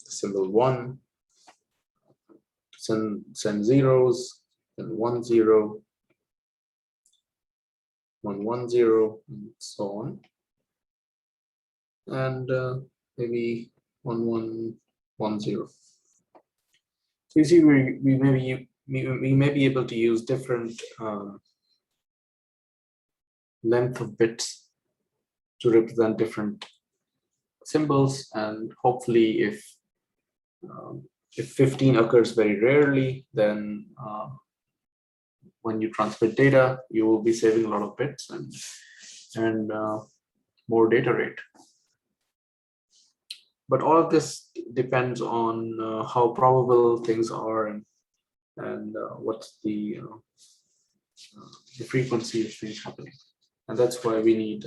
symbol 1, send zeros, then 1 0, 1 1 0, and so on, and maybe 1 1 1 0. So you see, we may be able to use different length of bits to represent different symbols, and hopefully if 15 occurs very rarely, then when you transmit data, you will be saving a lot of bits and more data rate. But all of this depends on how probable things are and what's the frequency of things happening. And that's why we need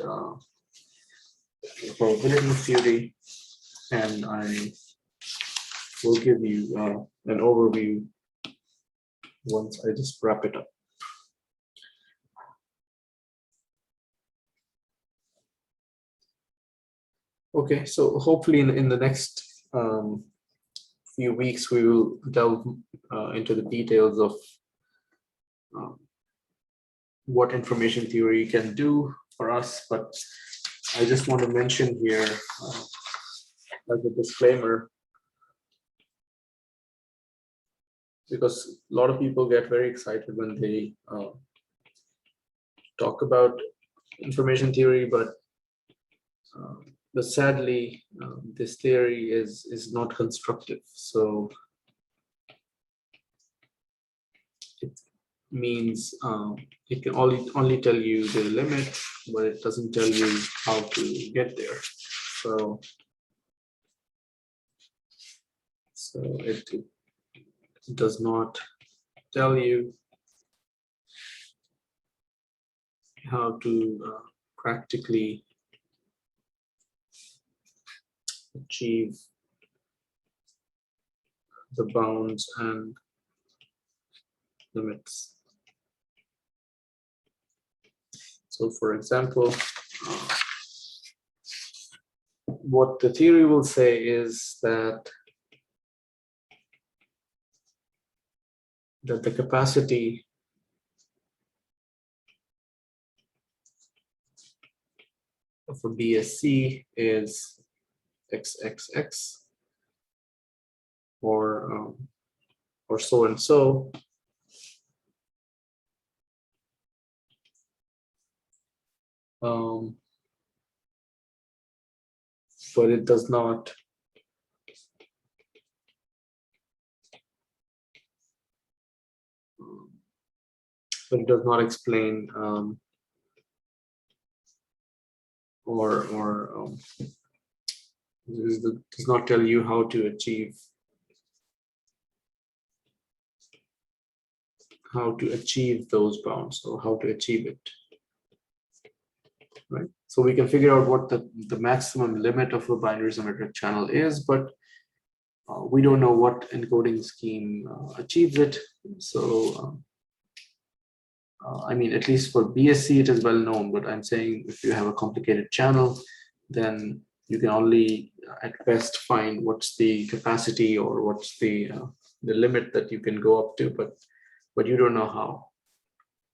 probability theory. And I will give you an overview once I just wrap it up. Okay, so hopefully in the next few weeks, we will delve into the details of what information theory can do for us. But I just want to mention here as a disclaimer, because a lot of people get very excited when they talk about information theory, but sadly, this theory is not constructive. So it means it can only tell you the limit, but it doesn't tell you how to get there. So does not tell you how to practically achieve the bounds and limits. So for example, what the theory will say is that the capacity of a BSC is XXX or so and so. But it does not explain does not tell you how to achieve those bounds or how to achieve it, right? So we can figure out what the maximum limit of a binary symmetric channel is, but we don't know what encoding scheme achieves it. So I mean, at least for BSC, it is well known, but I'm saying if you have a complicated channel, then you can only at best find what's the capacity or what's the limit that you can go up to, but you don't know how.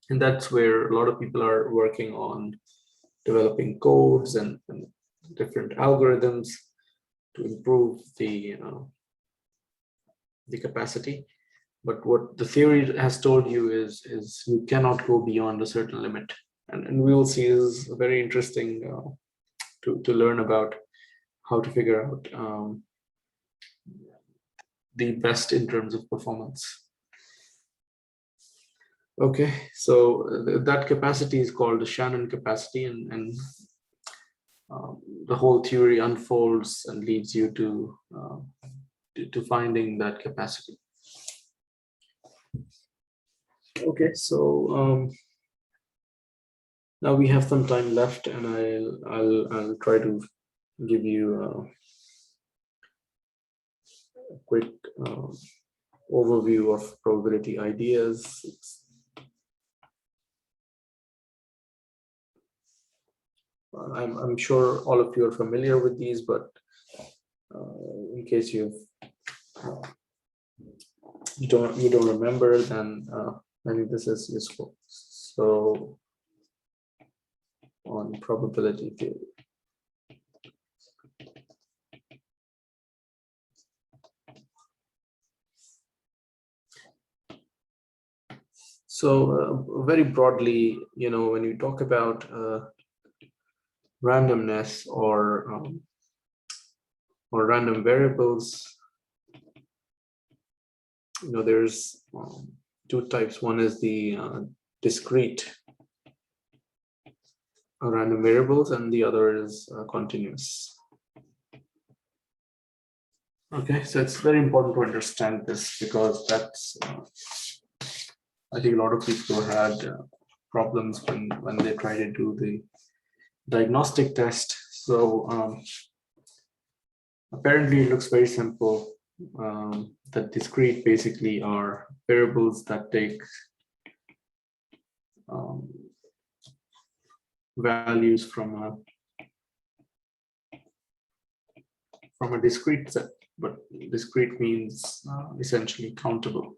And that's where a lot of people are working on developing codes and different algorithms to improve the capacity. But what the theory has told you is you cannot go beyond a certain limit. And we will see, this is very interesting to learn about how to figure out the best in terms of performance. Okay, so that capacity is called the Shannon capacity, and the whole theory unfolds and leads you to finding that capacity. Okay, so now we have some time left, and I'll try to give you a quick overview of probability ideas. I'm sure all of you are familiar with these, but in case you don't remember, then I think this is useful. So on probability theory. So very broadly, when you talk about randomness or random variables, there's two types. One is the discrete random variables, and the other is continuous. Okay, so it's very important to understand this, because that's I think a lot of people had problems when they try to do the diagnostic test. So apparently it looks very simple. That discrete basically are variables that take values from a discrete set, but discrete means essentially countable.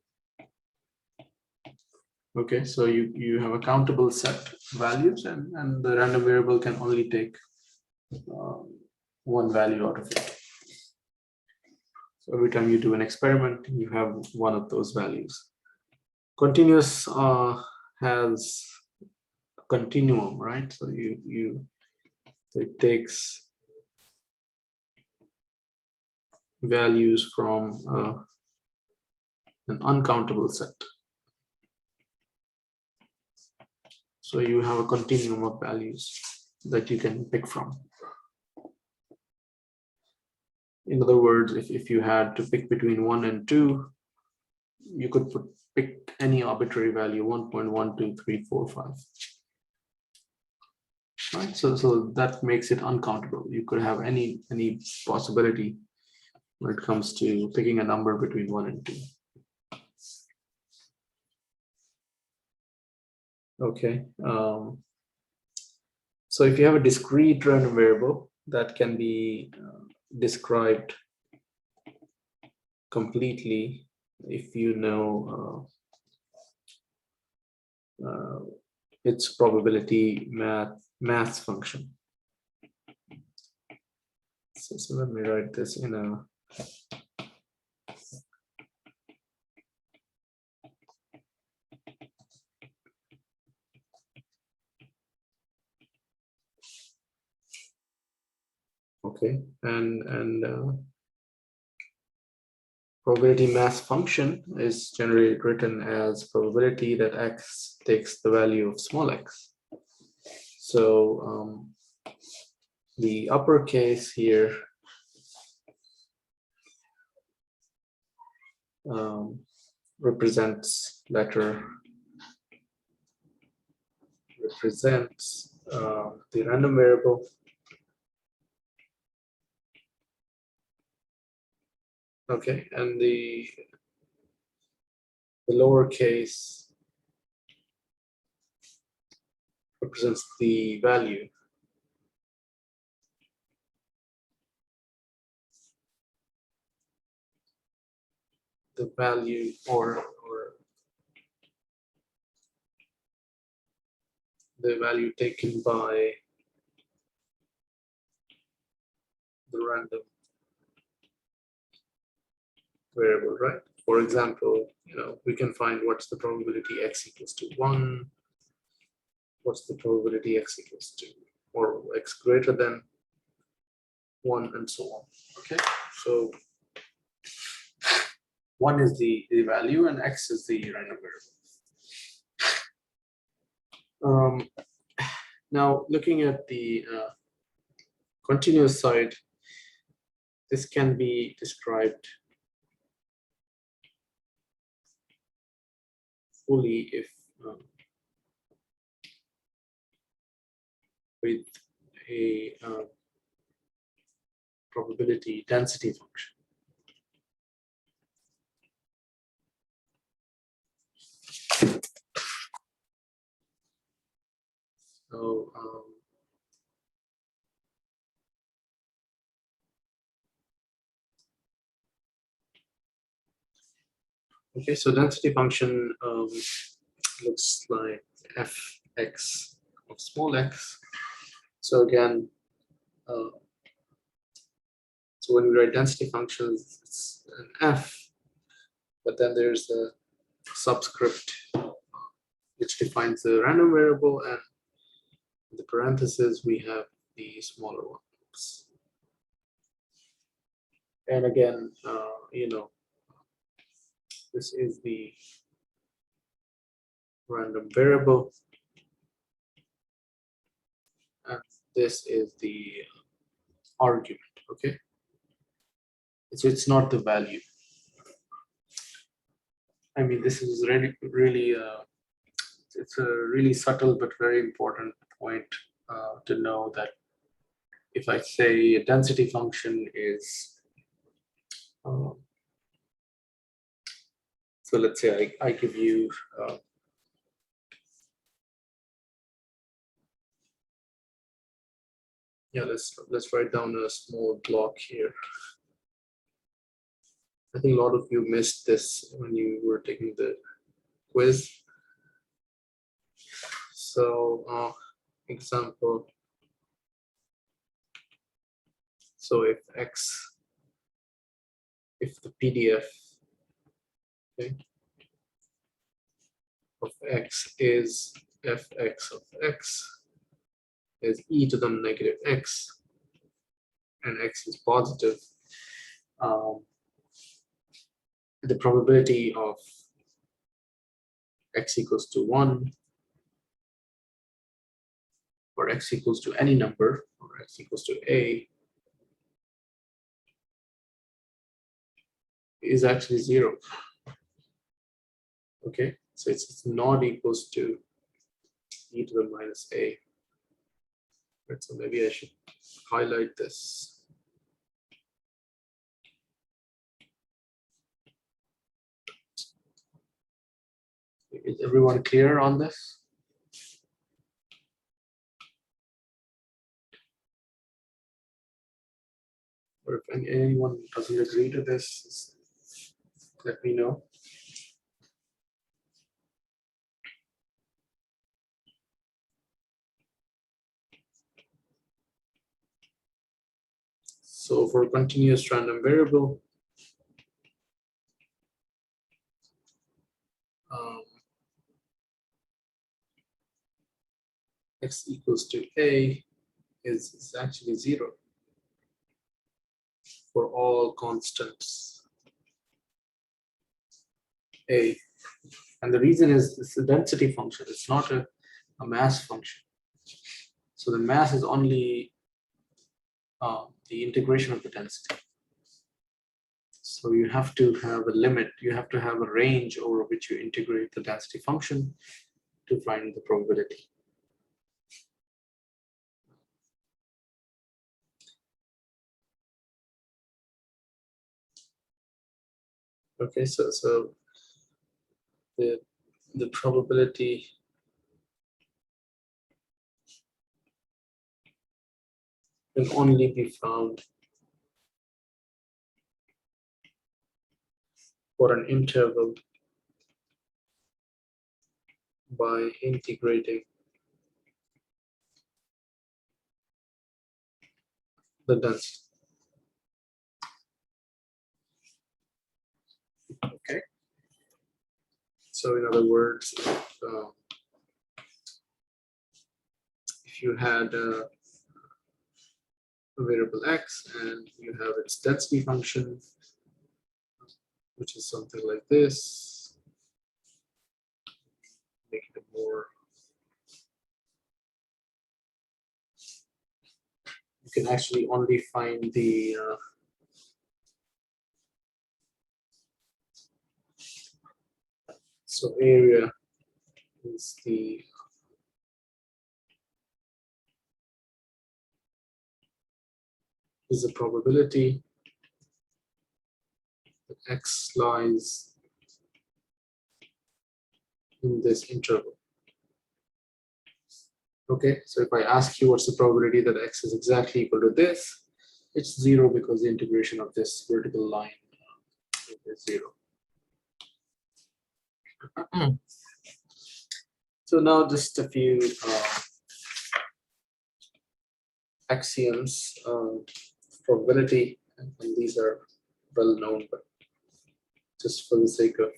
Okay, so you have a countable set values, and the random variable can only take one value out of it. So every time you do an experiment, you have one of those values. Continuous has a continuum, right? So so it takes values from an uncountable set. So you have a continuum of values that you can pick from. In other words, if you had to pick between 1 and 2, you could pick any arbitrary value, 1.12345. Right, so that makes it uncountable. You could have any possibility when it comes to picking a number between 1 and 2. Okay. So if you have a discrete random variable that can be described completely, if you know its probability math function. So let me write this in a okay, and probability mass function is generally written as probability that x takes the value of small x. So the uppercase here represents the random variable. Okay, and the lowercase represents the value. The value or the value taken by the random variable, right? For example, we can find what's the probability x equals to 1, what's the probability x equals to, or x greater than 1, and so on. Okay, so 1 is the value and x is the random variable. Now, looking at the continuous side, this can be described fully if with a probability density function. So okay, so density function looks like fx of small x. So again, so when we write density functions, it's an f, but then there's a subscript which defines the random variable, and in the parentheses we have the smaller ones. And again, this is the random variable, and this is the argument. Okay, so it's not the value. I mean, this is really it's a really subtle but very important point to know that if I say a density function is so let's say I give you yeah, let's write down a small block here. I think a lot of you missed this when you were taking the quiz. So example, so if the PDF, okay, of x is fx of x is e to the negative x, and x is positive, the probability of x equals to 1, or x equals to any number, or x equals to a, is actually 0. Okay, so it's not equals to e to the minus a. Right, so maybe I should highlight this. Is everyone clear on this? Or if anyone doesn't agree to this, let me know. So for continuous random variable, x equals to a is actually 0 for all constants a. And the reason is it's a density function. It's not a mass function. So the mass is only the integration of the density. So you have to have a limit. You have to have a range over which you integrate the density function to find the probability. Okay, so the probability can only be found for an interval by integrating the density. Okay. So in other words, if you had a variable x and you have its density function, which is something like this, make it more, you can actually only find the so area is the probability that x lies in this interval. Okay, so if I ask you what's the probability that x is exactly equal to this, it's 0 because the integration of this vertical line is 0. So now just a few axioms of probability, and these are well known, but just for the sake of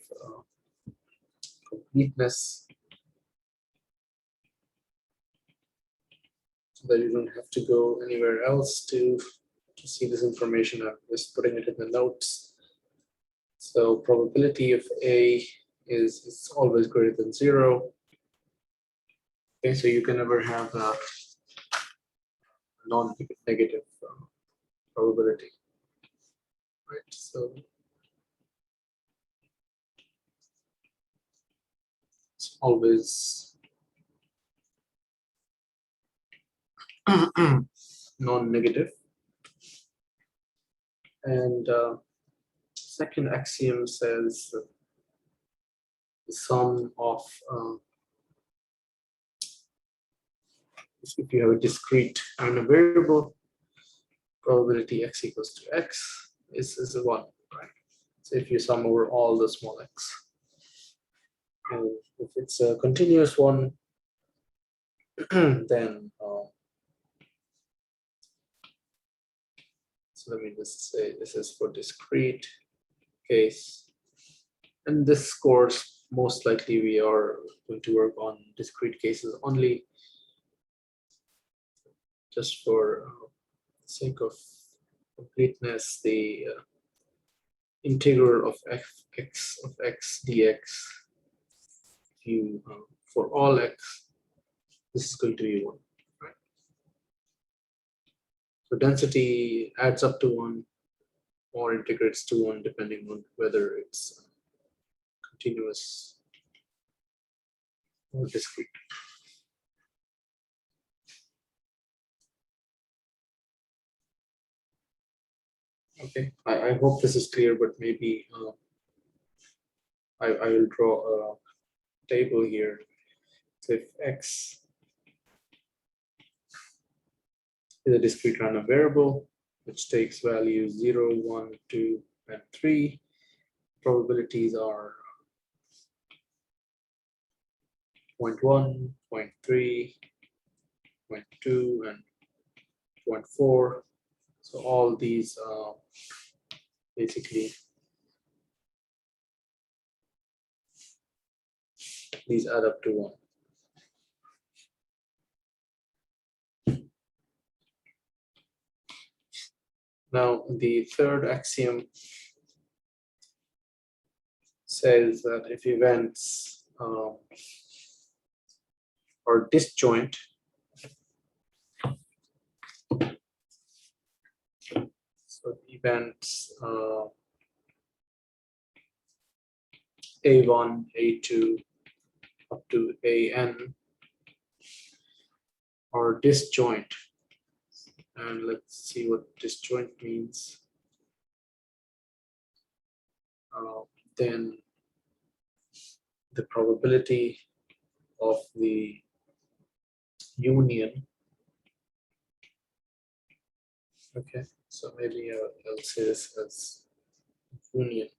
completeness, so that you don't have to go anywhere else to see this information. I'm just putting it in the notes. So probability of A is always greater than 0. Okay, so you can never have a non-negative probability, right? So it's always non-negative. And second axiom says that the sum of if you have a discrete and a variable, probability x equals to x is a 1, right? So if you sum over all the small x, and if it's a continuous one, then so let me just say this is for discrete case. And this course, most likely we are going to work on discrete cases only, just for sake of completeness. The integral of fx of x dx, you for all x, this is going to be 1, right? So density adds up to 1 or integrates to 1 depending on whether it's continuous or discrete. Okay, I hope this is clear, but maybe I will draw a table here. So if X is a discrete random variable, which takes values 0, 1, 2, and 3, probabilities are 0.1, 0.3, 0.2, and 0.4. So all these basically these add up to 1. Now the third axiom says that if events are disjoint, so events A1, A2 up to AN are disjoint. And let's see what disjoint means. Then the probability of the union. Okay, so maybe I'll say this as union.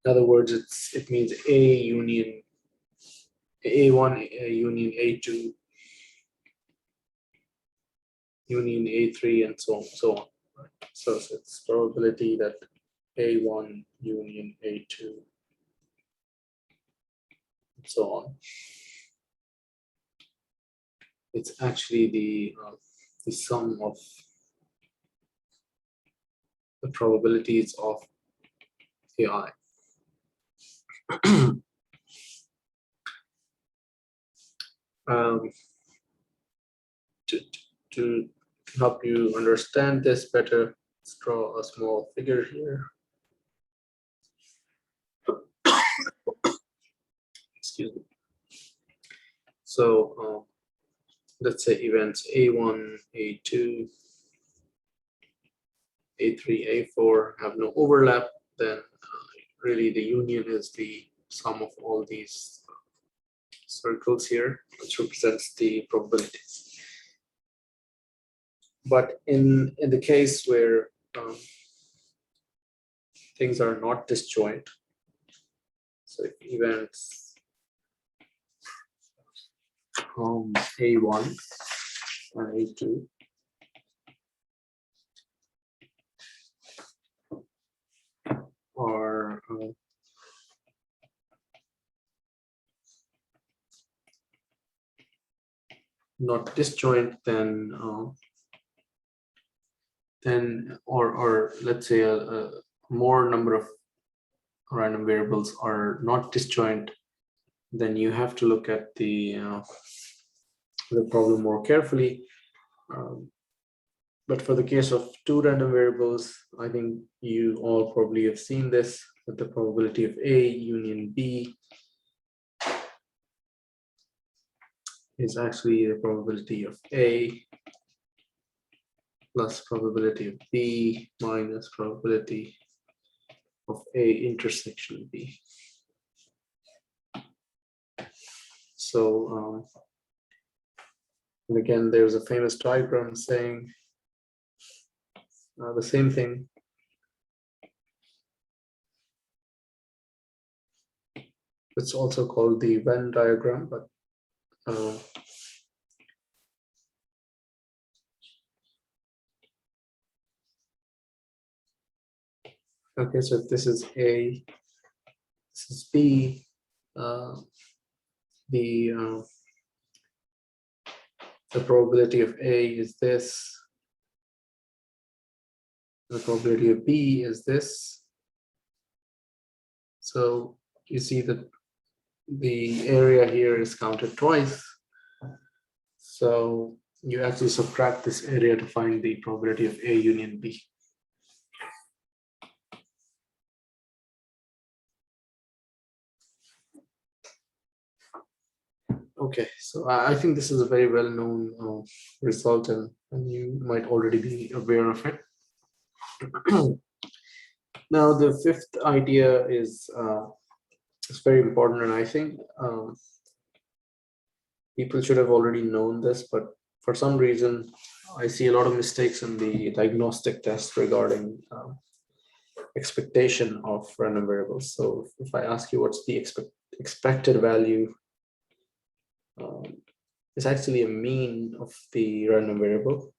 In other words, it means A union A1, union A2, union A3, and so on. Right? So it's probability that A1 union A2, and so on. It's actually the sum of the probabilities of AI. To help you understand this better, let's draw a small figure here. Excuse me. So let's say events A1, A2, A3, A4 have no overlap, then really the union is the sum of all these circles here, which represents the probabilities. But in the case where things are not disjoint, so if events from A1 and A2 are not disjoint, then or let's say a more number of random variables are not disjoint, then you have to look at the problem more carefully. But for the case of 2 random variables, I think you all probably have seen this, that the probability of A union B is actually the probability of A plus probability of B minus probability of A intersection B. So, and again, there's a famous diagram saying the same thing. It's also called the Venn diagram, but okay, so if this is A, this is B, the probability of A is this, the probability of B is this. So you see that the area here is counted twice. So you actually subtract this area to find the probability of A union B. Okay, so I think this is a very well-known result, and you might already be aware of it. Now, the fifth idea is very important, and I think people should have already known this, but for some reason, I see a lot of mistakes in the diagnostic test regarding expectation of random variables. So if I ask you what's the expected value, it's actually a mean of the random variable.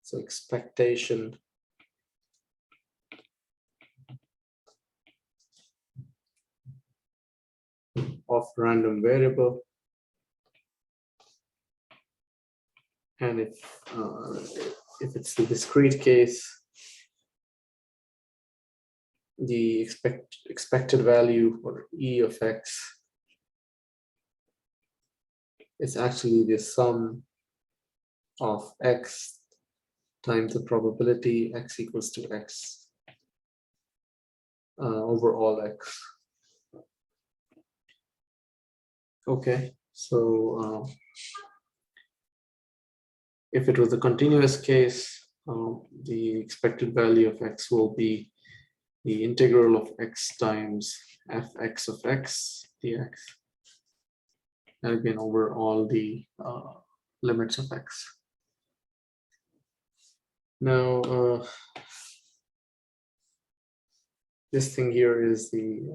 So expectation of random variable, and if it's the discrete case, the expected value, or E of x, is actually the sum of x times the probability x equals to x over all x. Okay, so if it was a continuous case, the expected value of x will be the integral of x times fx of x dx, and again over all the limits of x. Now, this thing here is the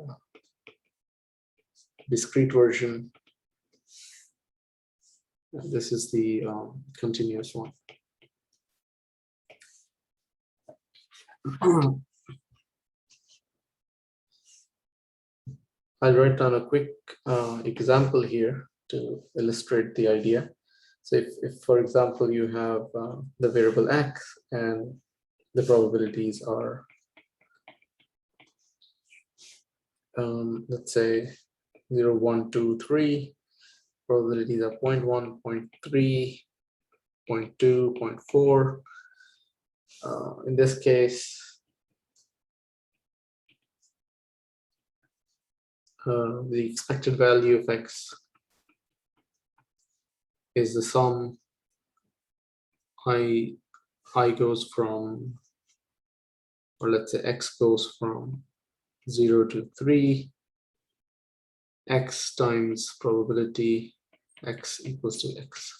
discrete version. This is the continuous one. I'll write down a quick example here to illustrate the idea. So if for example, you have the variable x and the probabilities are, let's say 0, 1, 2, 3, probabilities are 0.1, 0.3, 0.2, 0.4. In this case, the expected value of x is the sum I goes from, or let's say x goes from 0 to 3, x times probability x equals to x.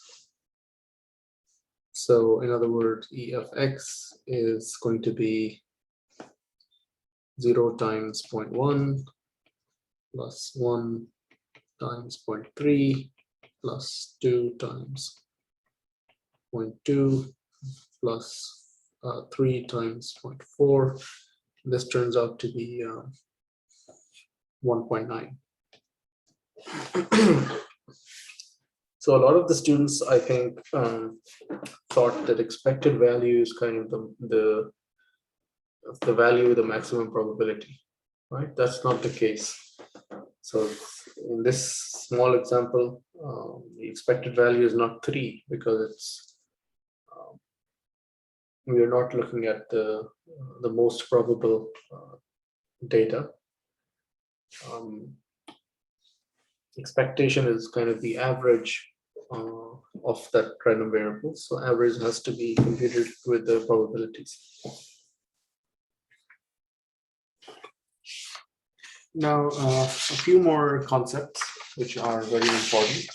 So in other words, E of x is going to be 0 times 0.1 plus 1 times 0.3 plus 2 times 0.2 plus 3 times 0.4. This turns out to be 1.9. So a lot of the students, I think, thought that expected value is kind of the value with the maximum probability, right? That's not the case. So in this small example, the expected value is not 3 because it's we are not looking at the most probable data. Expectation is kind of the average of that random variable. So average has to be computed with the probabilities. Now, a few more concepts which are very important.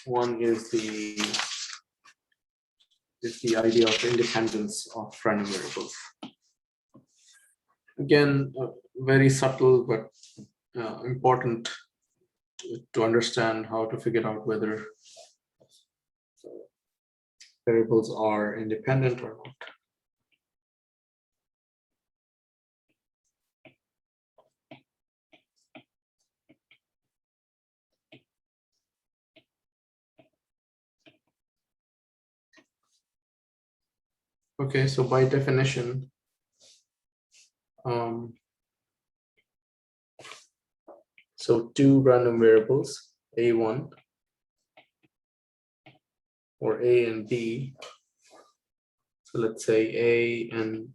One is the idea of independence of random variables. Again, very subtle but important to understand how to figure out whether variables are independent or not. Okay, so by definition, so two random variables, A1 or A and B. So let's say A and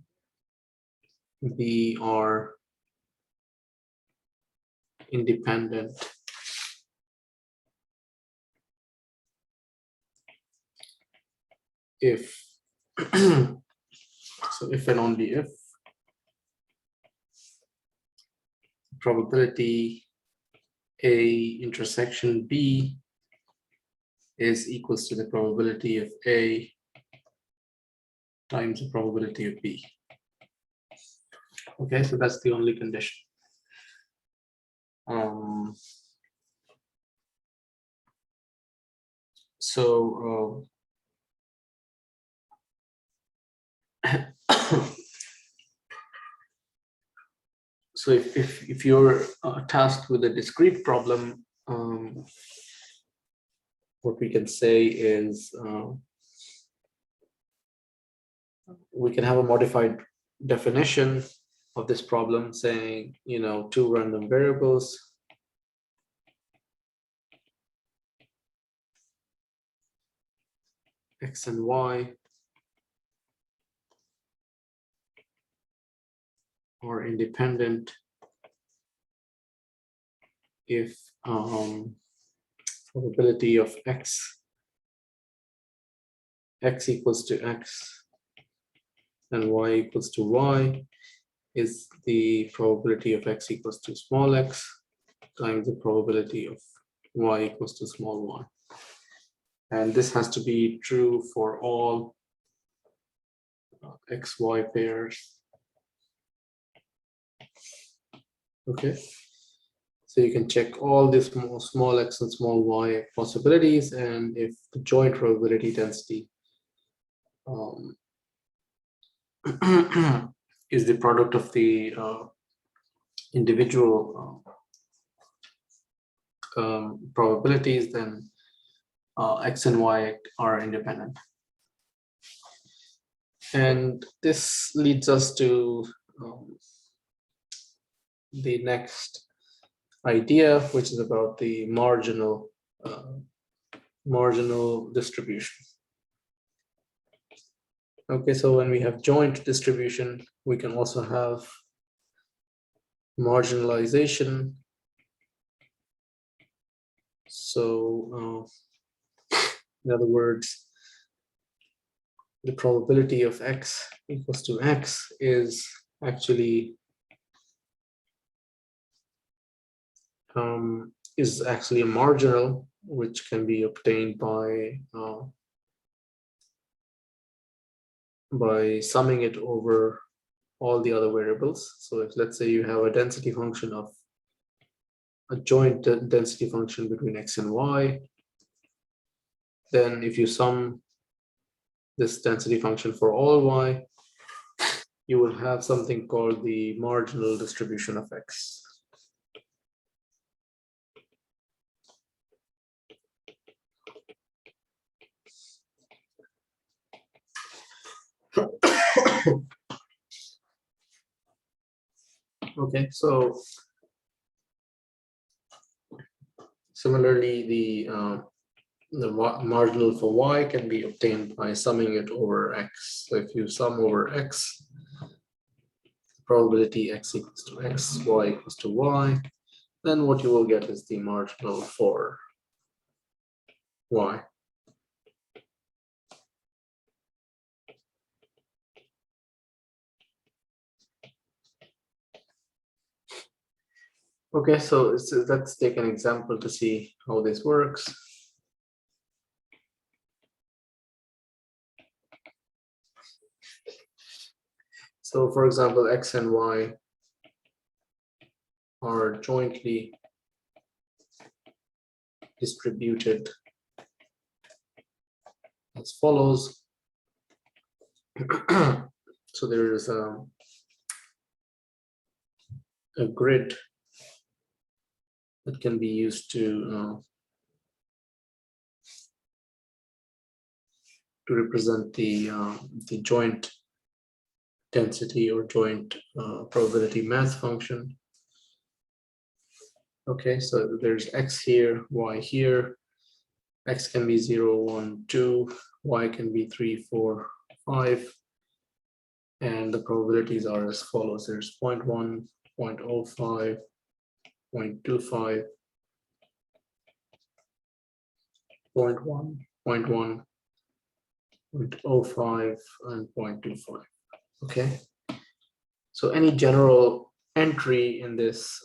B are independent if so if and only if probability A intersection B is equals to the probability of A times the probability of B. Okay, so that's the only condition. So so if you're tasked with a discrete problem, what we can say is we can have a modified definition of this problem saying, you know, two random variables X and Y are independent if probability of X equals to X and Y equals to Y is the probability of X equals to small x times the probability of Y equals to small y. And this has to be true for all XY pairs. Okay, so you can check all these small x and small y possibilities, and if the joint probability density is the product of the individual probabilities, then X and Y are independent. And this leads us to the next idea, which is about the marginal distribution. Okay, so when we have joint distribution, we can also have marginalization. So in other words, the probability of X equals to X is actually a marginal, which can be obtained by summing it over all the other variables. So if, let's say, you have a density function of a joint density function between X and Y, then if you sum this density function for all Y, you will have something called the marginal distribution of X. Okay, so similarly, the marginal for Y can be obtained by summing it over X. So if you sum over X, probability X equals to X, Y equals to Y, then what you will get is the marginal for Y. Okay, so let's take an example to see how this works. So for example, X and Y are jointly distributed as follows. So there is a grid that can be used to represent the joint density or joint probability mass function. Okay, so there's X here, Y here. X can be 0, 1, 2, Y can be 3, 4, 5. And the probabilities are as follows. There's 0.1, 0.05, 0.25, 0.1, 0.1, 0.05 and 0.25. Okay. So any general entry in this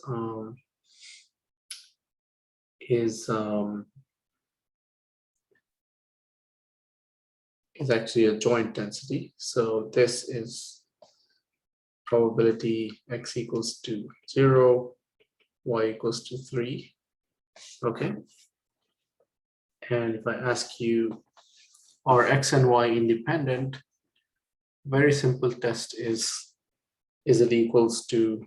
is actually a joint density. So this is probability x equals to 0, y equals to 3. Okay. And if I ask you, are x and y independent? Very simple test is it equals to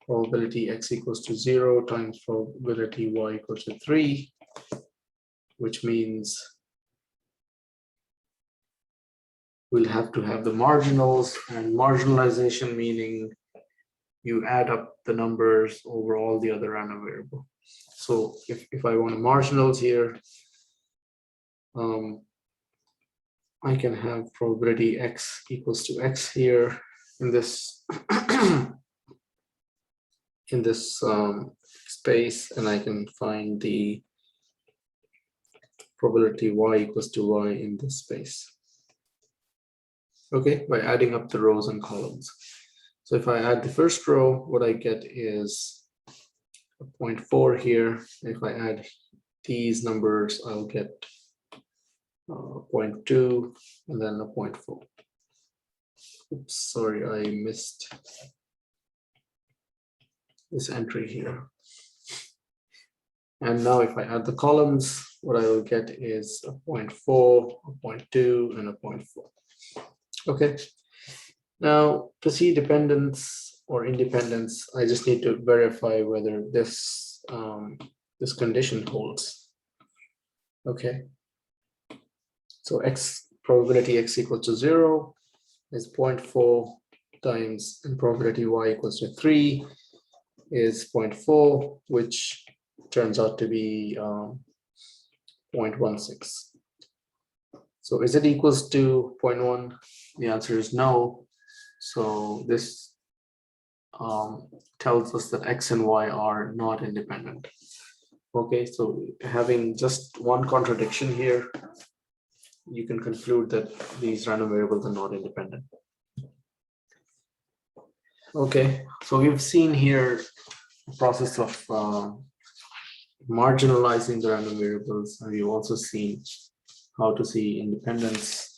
probability x equals to 0 times probability y equals to 3, which means we'll have to have the marginals, and marginalization meaning you add up the numbers over all the other random variable. So if I want marginals here, I can have probability x equals to x here in this in this space, and I can find the probability y equals to y in this space. Okay, by adding up the rows and columns. So if I add the first row, what I get is a 0.4 here. If I add these numbers, I'll get 0.2 and then a 0.4. Oops, sorry, I missed this entry here. And now if I add the columns, what I will get is a 0.4, a 0.2, and a 0.4. Okay. Now to see dependence or independence, I just need to verify whether this this condition holds. Okay. So x probability x equals to 0 is 0.4 times, and probability y equals to 3 is 0.4, which turns out to be 0.16. So is it equals to 0.1? The answer is no. So this tells us that x and y are not independent. Okay, so having just one contradiction here, you can conclude that these random variables are not independent. Okay, so we've seen here the process of marginalizing the random variables, and we've also seen how to see independence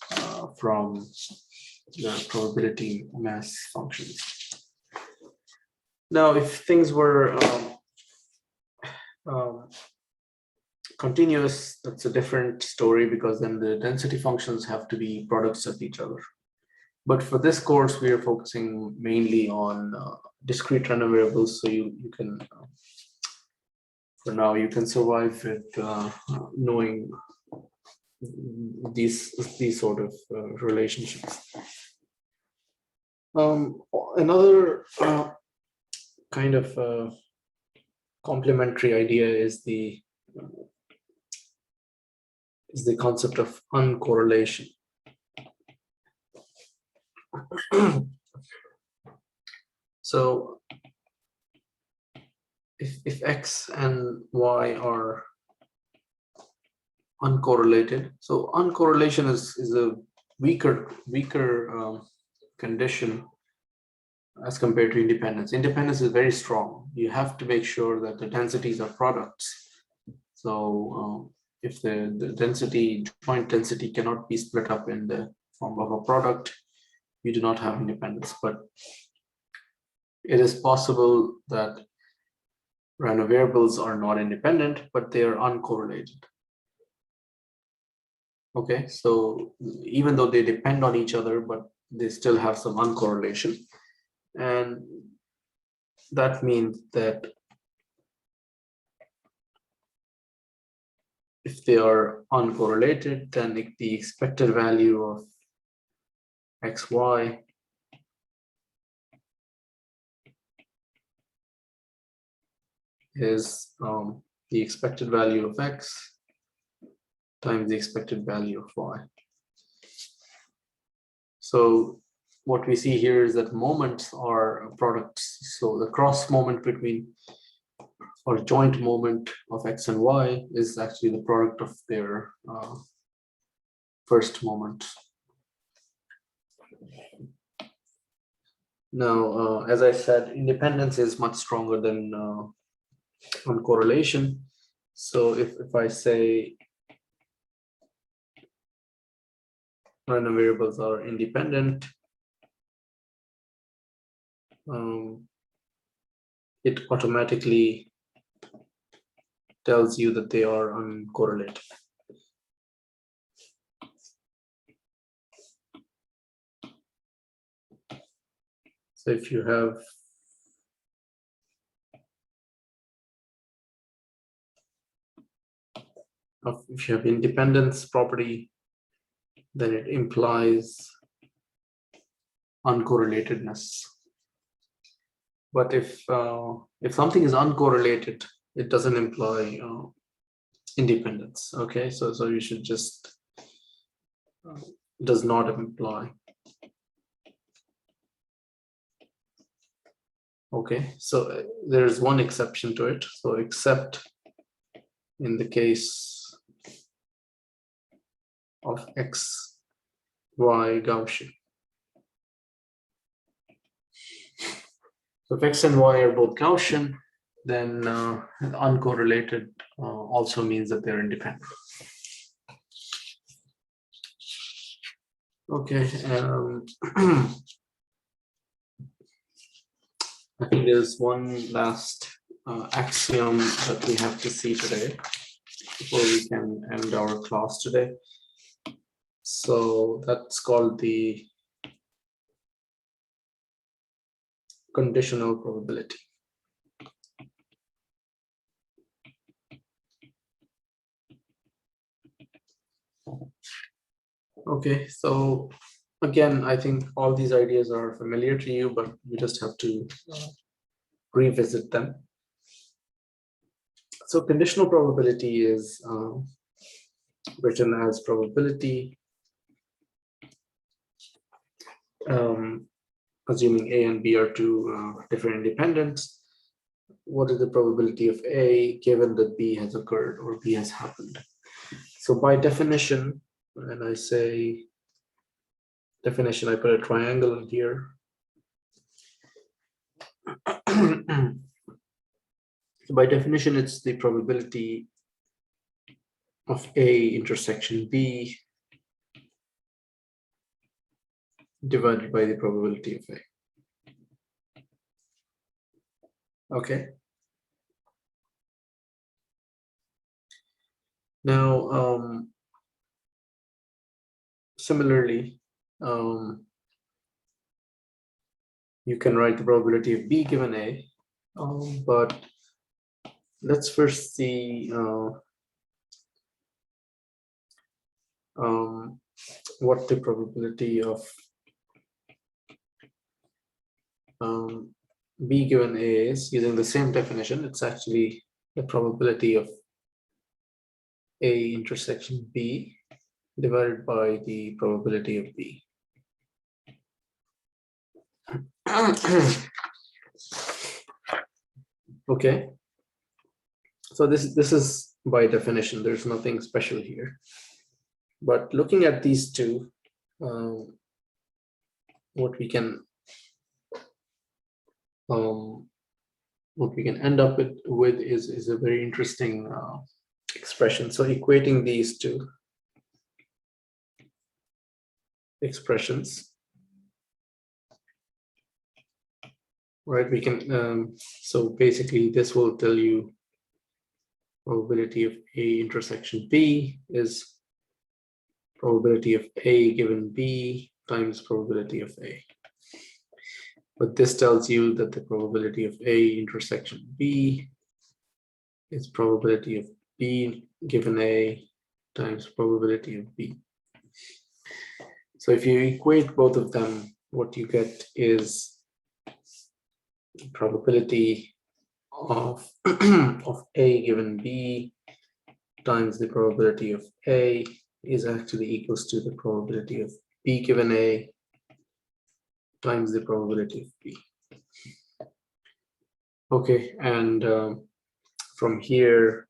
from the probability mass functions. Now, if things were continuous, that's a different story, because then the density functions have to be products of each other. But for this course, we are focusing mainly on discrete random variables, so you can, for now, you can survive with knowing these sort of relationships. Another kind of complementary idea is the concept of uncorrelation. So if x and y are uncorrelated, so uncorrelation is a weaker condition as compared to independence. Independence is very strong. You have to make sure that the densities are products. So if the density, joint density, cannot be split up in the form of a product, you do not have independence. But it is possible that random variables are not independent, but they are uncorrelated. Okay, so even though they depend on each other, but they still have some uncorrelation. And that means that if they are uncorrelated, then the expected value of xy is the expected value of x times the expected value of y. So what we see here is that moments are products. So the cross moment between, or joint moment of x and y, is actually the product of their first moment. Now, as I said, independence is much stronger than on correlation. So if I say random variables are independent, it automatically tells you that they are uncorrelated. So if you have independence property, then it implies uncorrelatedness. But if something is uncorrelated, it doesn't imply independence. Okay, so you should just does not imply. Okay, so there's one exception to it. So except in the case of X, Y Gaussian. So if X and Y are both Gaussian, then uncorrelated also means that they're independent. Okay. I think there's one last axiom that we have to see today before we can end our class today. So that's called the conditional probability. Okay, so again, I think all these ideas are familiar to you, but we just have to revisit them. So conditional probability is written as probability, assuming A and B are two different independents. What is the probability of A given that B has occurred or B has happened? So by definition, and I say definition, I put a triangle in here. So by definition, it's the probability of A intersection B divided by the probability of A. Okay. Now, similarly, you can write the probability of B given A, but let's first see what the probability of B given A is using the same definition. It's actually the probability of A intersection B divided by the probability of B. Okay, so this is by definition, there's nothing special here. But looking at these two, what we can end up with is a very interesting expression. So equating these two expressions, right? We can so basically this will tell you probability of A intersection B is probability of A given B times probability of A. But this tells you that the probability of A intersection B is probability of B given A times probability of B. So if you equate both of them, what you get is probability of of A given B times the probability of A is actually equals to the probability of B given A times the probability of B. Okay, and from here,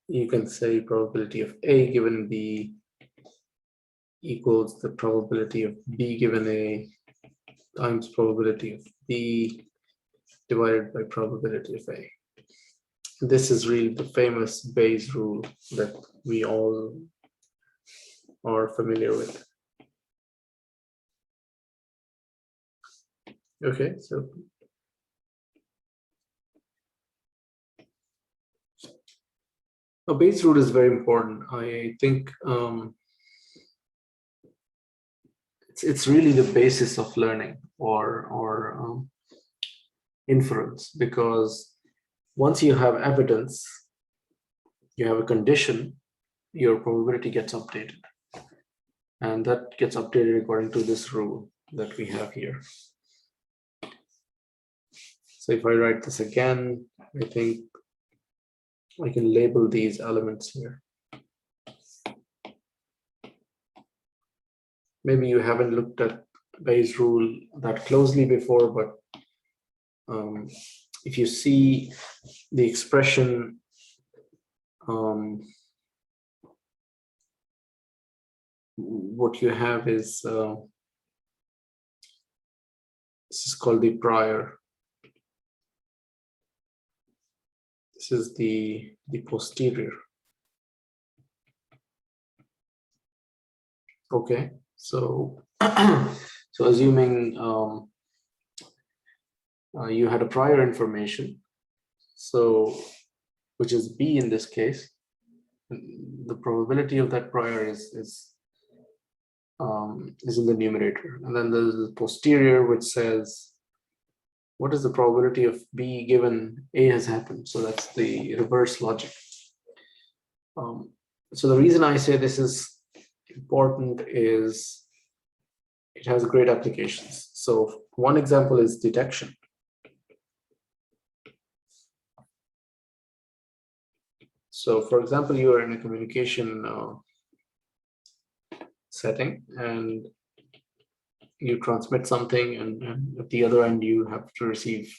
you can say probability of A given B equals the probability of B given A times probability of B divided by probability of A. This is really the famous Bayes rule that we all are familiar with. Okay, so a Bayes rule is very important. I think it's really the basis of learning or inference, because once you have evidence, you have a condition, your probability gets updated, and that gets updated according to this rule that we have here. So if I write this again, I think I can label these elements here. Maybe you haven't looked at Bayes' rule that closely before, but if you see the expression what you have is this is called the prior. This is the posterior. Okay, so so assuming you had a prior information, so which is B in this case, the probability of that prior is in the numerator, and then there's the posterior, which says what is the probability of B given A has happened. So that's the reverse logic. So the reason I say this is important is it has great applications. So one example is detection. So for example, you are in a communication setting and you transmit something, and at the other end you have to receive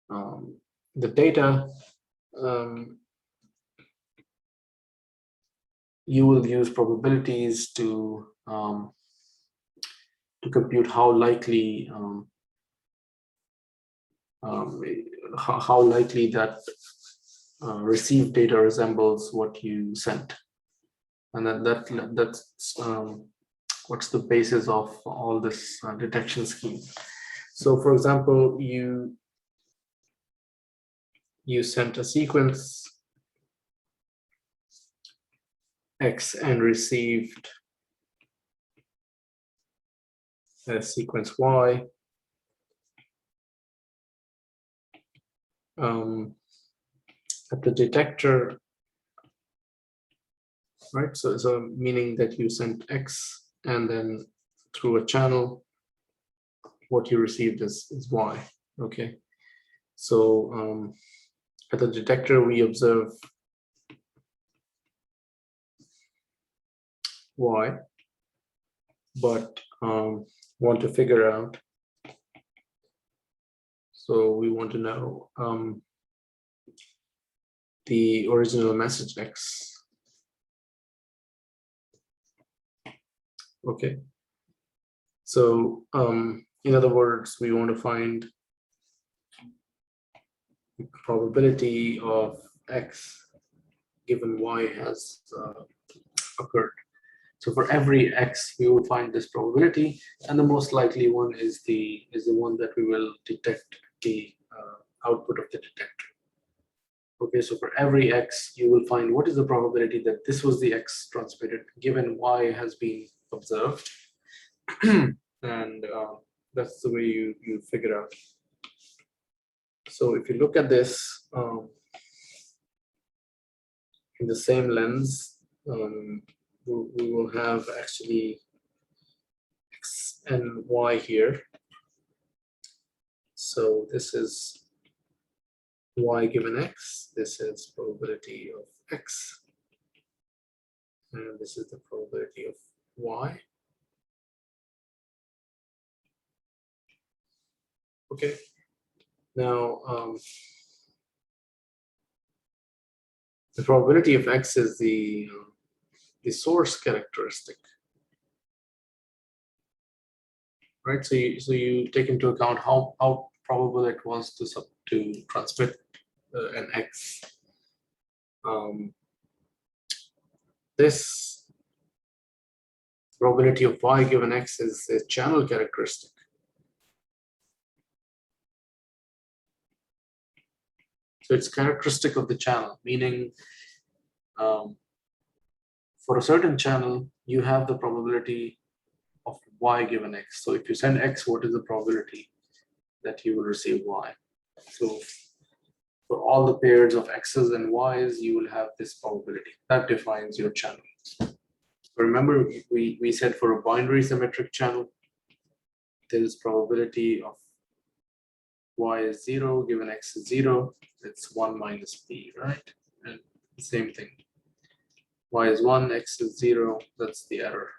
the data. You will use probabilities to compute how likely how likely that received data resembles what you sent, and that's what's the basis of all this detection scheme. So for example, you sent a sequence X and received a sequence Y. At the detector, right? So meaning that you sent X and then through a channel, what you received is Y. Okay. So at the detector, we observe Y, but want to figure out. So we want to know the original message X. Okay. So in other words, we want to find the probability of X given Y has occurred. So for every X, we will find this probability, and the most likely one is the one that we will detect the output of the detector. Okay, so for every X, you will find what is the probability that this was the X transmitted given Y has been observed, and that's the way you figure out. So if you look at this in the same lens, we will have actually X and Y here. So this is Y given X, this is probability of X, and this is the probability of Y. Okay, now The probability of X is the source characteristic, right? So you take into account how probable it was to transmit an X. This probability of Y given X is a channel characteristic. So it's characteristic of the channel, meaning for a certain channel, you have the probability of Y given X. So if you send X, what is the probability that you will receive Y? So for all the pairs of X's and Y's, you will have this probability. That defines your channel. Remember, we said for a binary symmetric channel, there is probability of Y is 0 given X is 0. It's 1 minus P, right? And the same thing. Y is 1, X is 0. That's the error.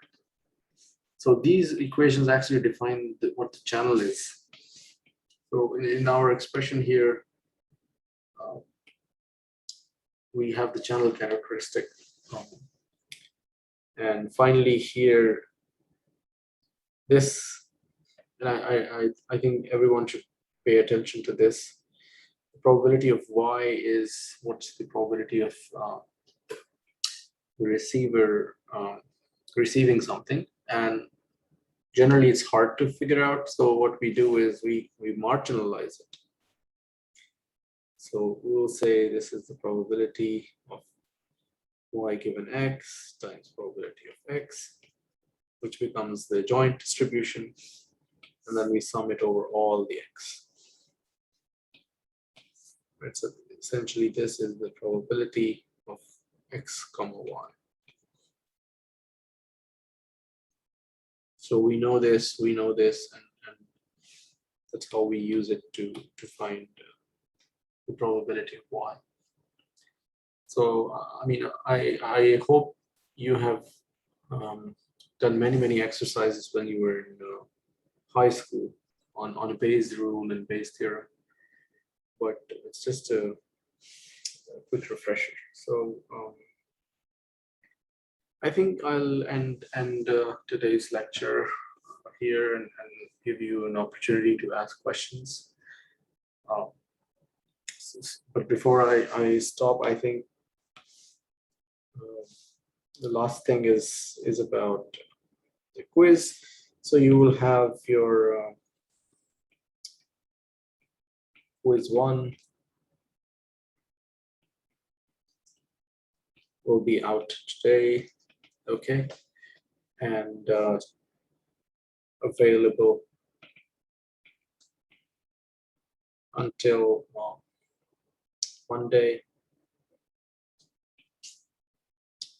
So these equations actually define what the channel is. So in our expression here, we have the channel characteristic. And finally here, this, and I think everyone should pay attention to this. The probability of Y is what's the probability of the receiver receiving something. And generally it's hard to figure out. So what we do is we marginalize it. So we'll say this is the probability of Y given X times probability of X, which becomes the joint distribution. And then we sum it over all the X. Right, so essentially this is the probability of X comma Y. So we know this, and that's how we use it to find the probability of Y. So I mean, I hope you have done many exercises when you were in high school on Bayes' rule and Bayes' theorem, but it's just a quick refresher. So I think I'll end today's lecture here and give you an opportunity to ask questions. But before I stop, I think the last thing is about the quiz. So you will have your quiz 1 will be out today, okay, and available until Monday,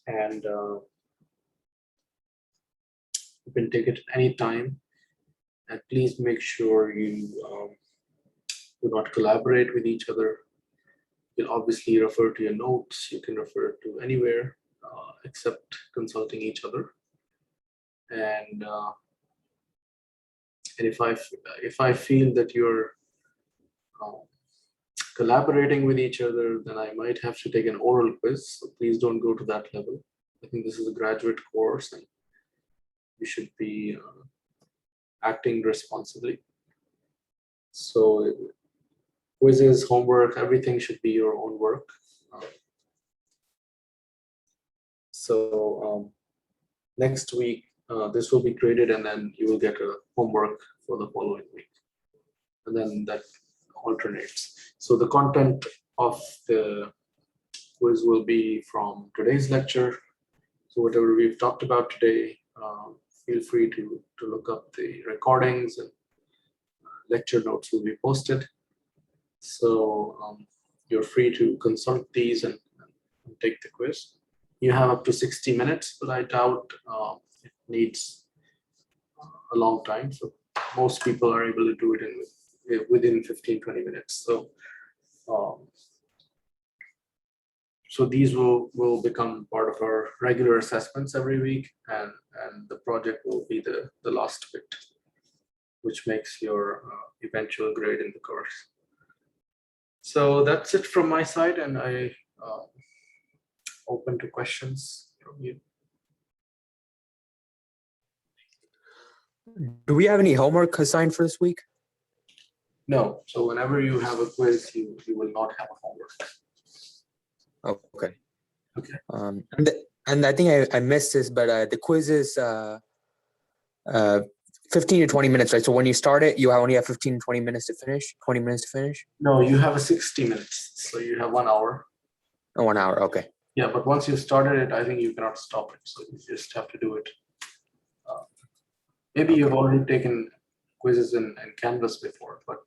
and you can take it any time. And please make sure you do not collaborate with each other. You can obviously refer to your notes. You can refer to anywhere except consulting each other. And if I feel that you're collaborating with each other, then I might have to take an oral quiz. So please don't go to that level. I think this is a graduate course, and you should be acting responsibly. So quizzes, homework, everything should be your own work. So next week, this will be graded, and then you will get a homework for the following week. And then that alternates. So the content of the quiz will be from today's lecture. So whatever we've talked about today, feel free to look up the recordings, and lecture notes will be posted. So you're free to consult these and take the quiz. You have up to 60 minutes, but I doubt it needs a long time. So most people are able to do it within 15-20 minutes. So these will become part of our regular assessments every week, and the project will be the last bit, which makes your eventual grade in the course. So that's it from my side, and I open to questions from you. Do we have any homework assigned for this week? No, so whenever you have a quiz, you will not have a homework. Oh, okay. Okay. And I think I missed this, but the quiz is 15 to 20 minutes, right? So when you start it, you only have 15 to 20 minutes to finish, 20 minutes to finish? No, you have a 60 minutes, so you have 1 hour. Oh, 1 hour, okay. Yeah, but once you started it, I think you cannot stop it, so you just have to do it. Maybe you've already taken quizzes in Canvas before, but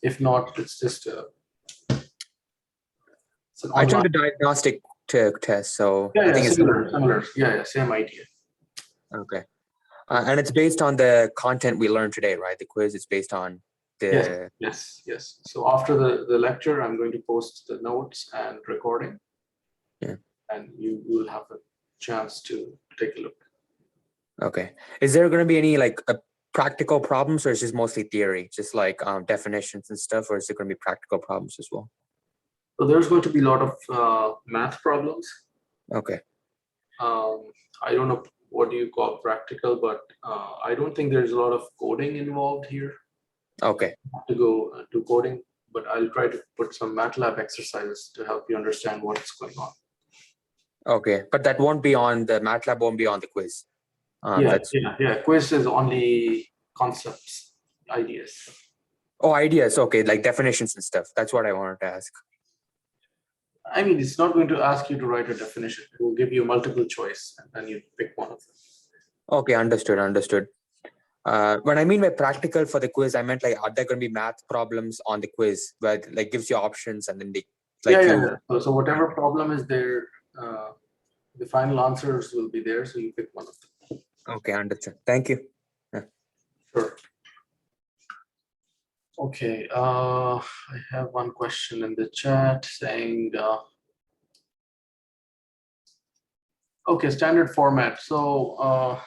if not, it's just it's an I took online. the diagnostic test, so Yeah, I think it's similar. Yeah, same idea. okay. And it's based on the content we learned today, right? The quiz is based on the Yes. So after the lecture, I'm going to post the notes and recording. Yeah. And you will have a chance to take a look. Okay. Is there going to be any like practical problems, or is this mostly theory, just like definitions and stuff, or is there going to be practical problems as well? So there's going to be a lot of math problems. Okay. I don't know what do you call practical, but I don't think there's a lot of coding involved here. Okay. To go to coding, but I'll try to put some MATLAB exercises to help you understand what's going on. Okay, but that won't be on the MATLAB, won't be on the quiz. Yeah. Quiz is only concepts, ideas. Oh, ideas. Okay, like definitions and stuff. That's what I wanted to ask. I mean, it's not going to ask you to write a definition. It will give you multiple choice, and then you pick one of them. Okay, understood. When I mean by practical for the quiz, I meant like, are there going to be math problems on the quiz where it, like gives you options and then they like Yeah. So whatever problem is there, the final answers will be there. So you pick one of them. Okay, understood. Thank you. Sure. Okay. I have one question in the chat saying, okay, standard format. So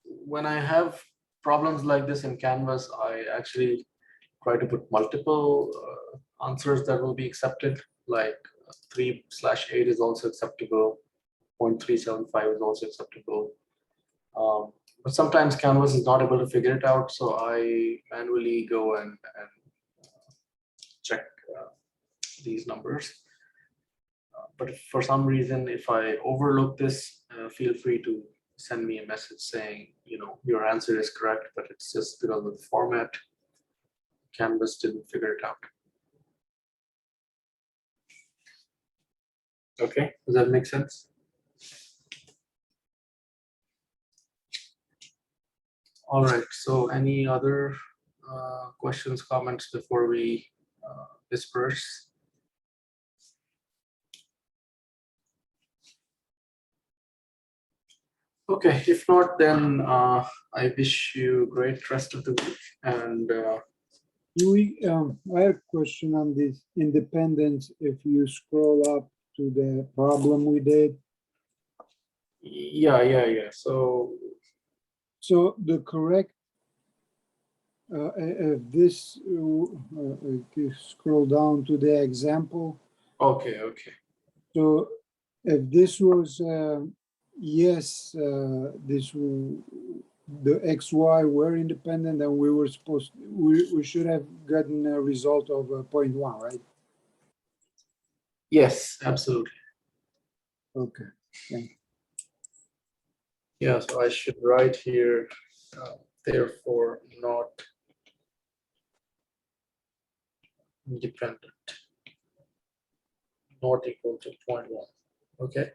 when I have problems like this in Canvas, I actually try to put multiple answers that will be accepted, like 3/8 is also acceptable, 0.375 is also acceptable. But sometimes Canvas is not able to figure it out, so I manually go and check these numbers. But if for some reason, if I overlook this, feel free to send me a message saying, your answer is correct, but it's just because of the format. Canvas didn't figure it out. Okay, does that make sense? All right, so any other questions, comments before we disperse? Okay, if not, then I wish you a great rest of the week. And I have a question on this independence. If you scroll up to the problem we did. yeah. So the correct, if this, if you scroll down to the example. Okay. So if this was yes, this the XY were independent, and we were supposed we should have gotten a result of 0.1, right? Yes, absolutely. Okay. Thank you. Yeah, so I should write here, therefore not independent, not equal to 0.1. Okay.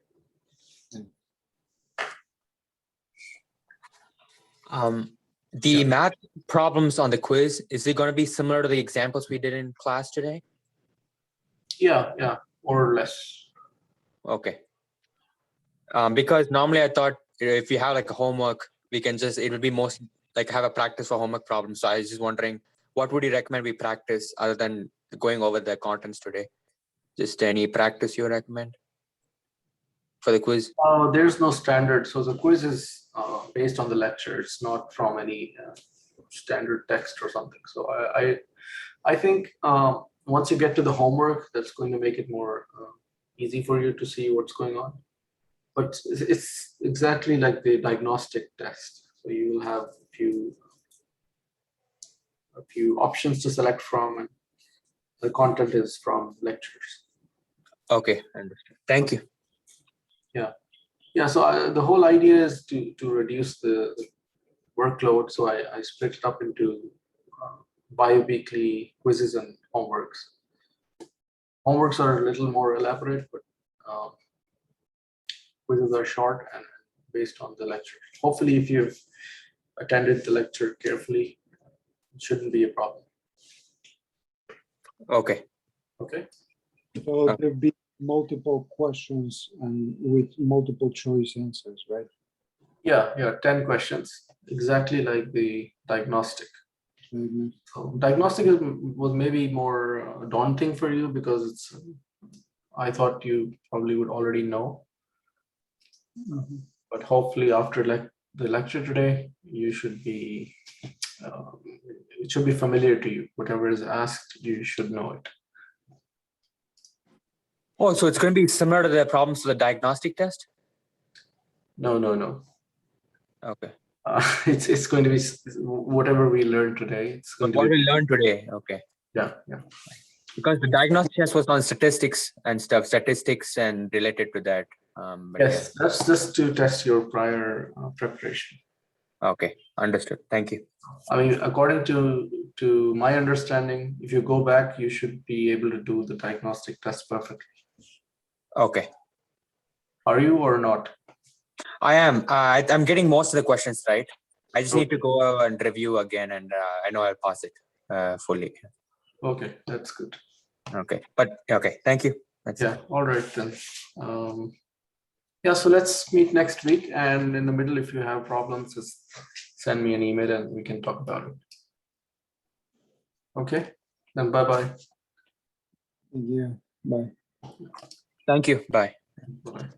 The math problems on the quiz, is it going to be similar to the examples we did in class today? Yeah, more or less. Okay. Because normally I thought if you have like a homework, we can just, it would be most like have a practice for homework problems. So I was just wondering, what would you recommend we practice other than going over the contents today? Just any practice you recommend for the quiz? There's no standard. So the quiz is based on the lecture. It's not from any standard text or something. So I think once you get to the homework, that's going to make it more easy for you to see what's going on. but it's exactly like the diagnostic test. So you will have a few options to select from, and the content is from lectures. Okay, understood. Thank you. Yeah, so the whole idea is to reduce the workload. So I split it up into bi-weekly quizzes and homeworks. Homeworks are a little more elaborate, but quizzes are short and based on the lecture. Hopefully, if you've attended the lecture carefully, it shouldn't be a problem. Okay. Okay. So there'll be multiple questions and with multiple choice answers, right? Yeah, 10 questions, exactly like the diagnostic. Mhm. So diagnostic was maybe more daunting for you because I thought you probably would already know, Mhm. but hopefully after the lecture today, you should be, it should be familiar to you. Whatever is asked, you should know it. Oh, so it's going to be similar to the problems to the diagnostic test? No. Okay. It's going to be whatever we learned today. It's going to What be, we learned today. Okay. yeah. Because the diagnostic test was on statistics and related to that. But Yes, that's just to test your prior preparation. yeah. Okay, understood. Thank you. I mean, according to my understanding, if you go back, you should be able to do the diagnostic test perfectly. Okay, Are you or not? I am. I'm getting most of the questions right. I just need to go and review again, and I know I'll pass it fully. Okay, that's good. Okay, but okay, thank you. That's Yeah, it. all right then. Yeah, so let's meet next week. And in the middle, if you have problems, just send me an email and we can talk about it. Okay, then bye-bye. Yeah, bye. Thank you. Bye. Bye.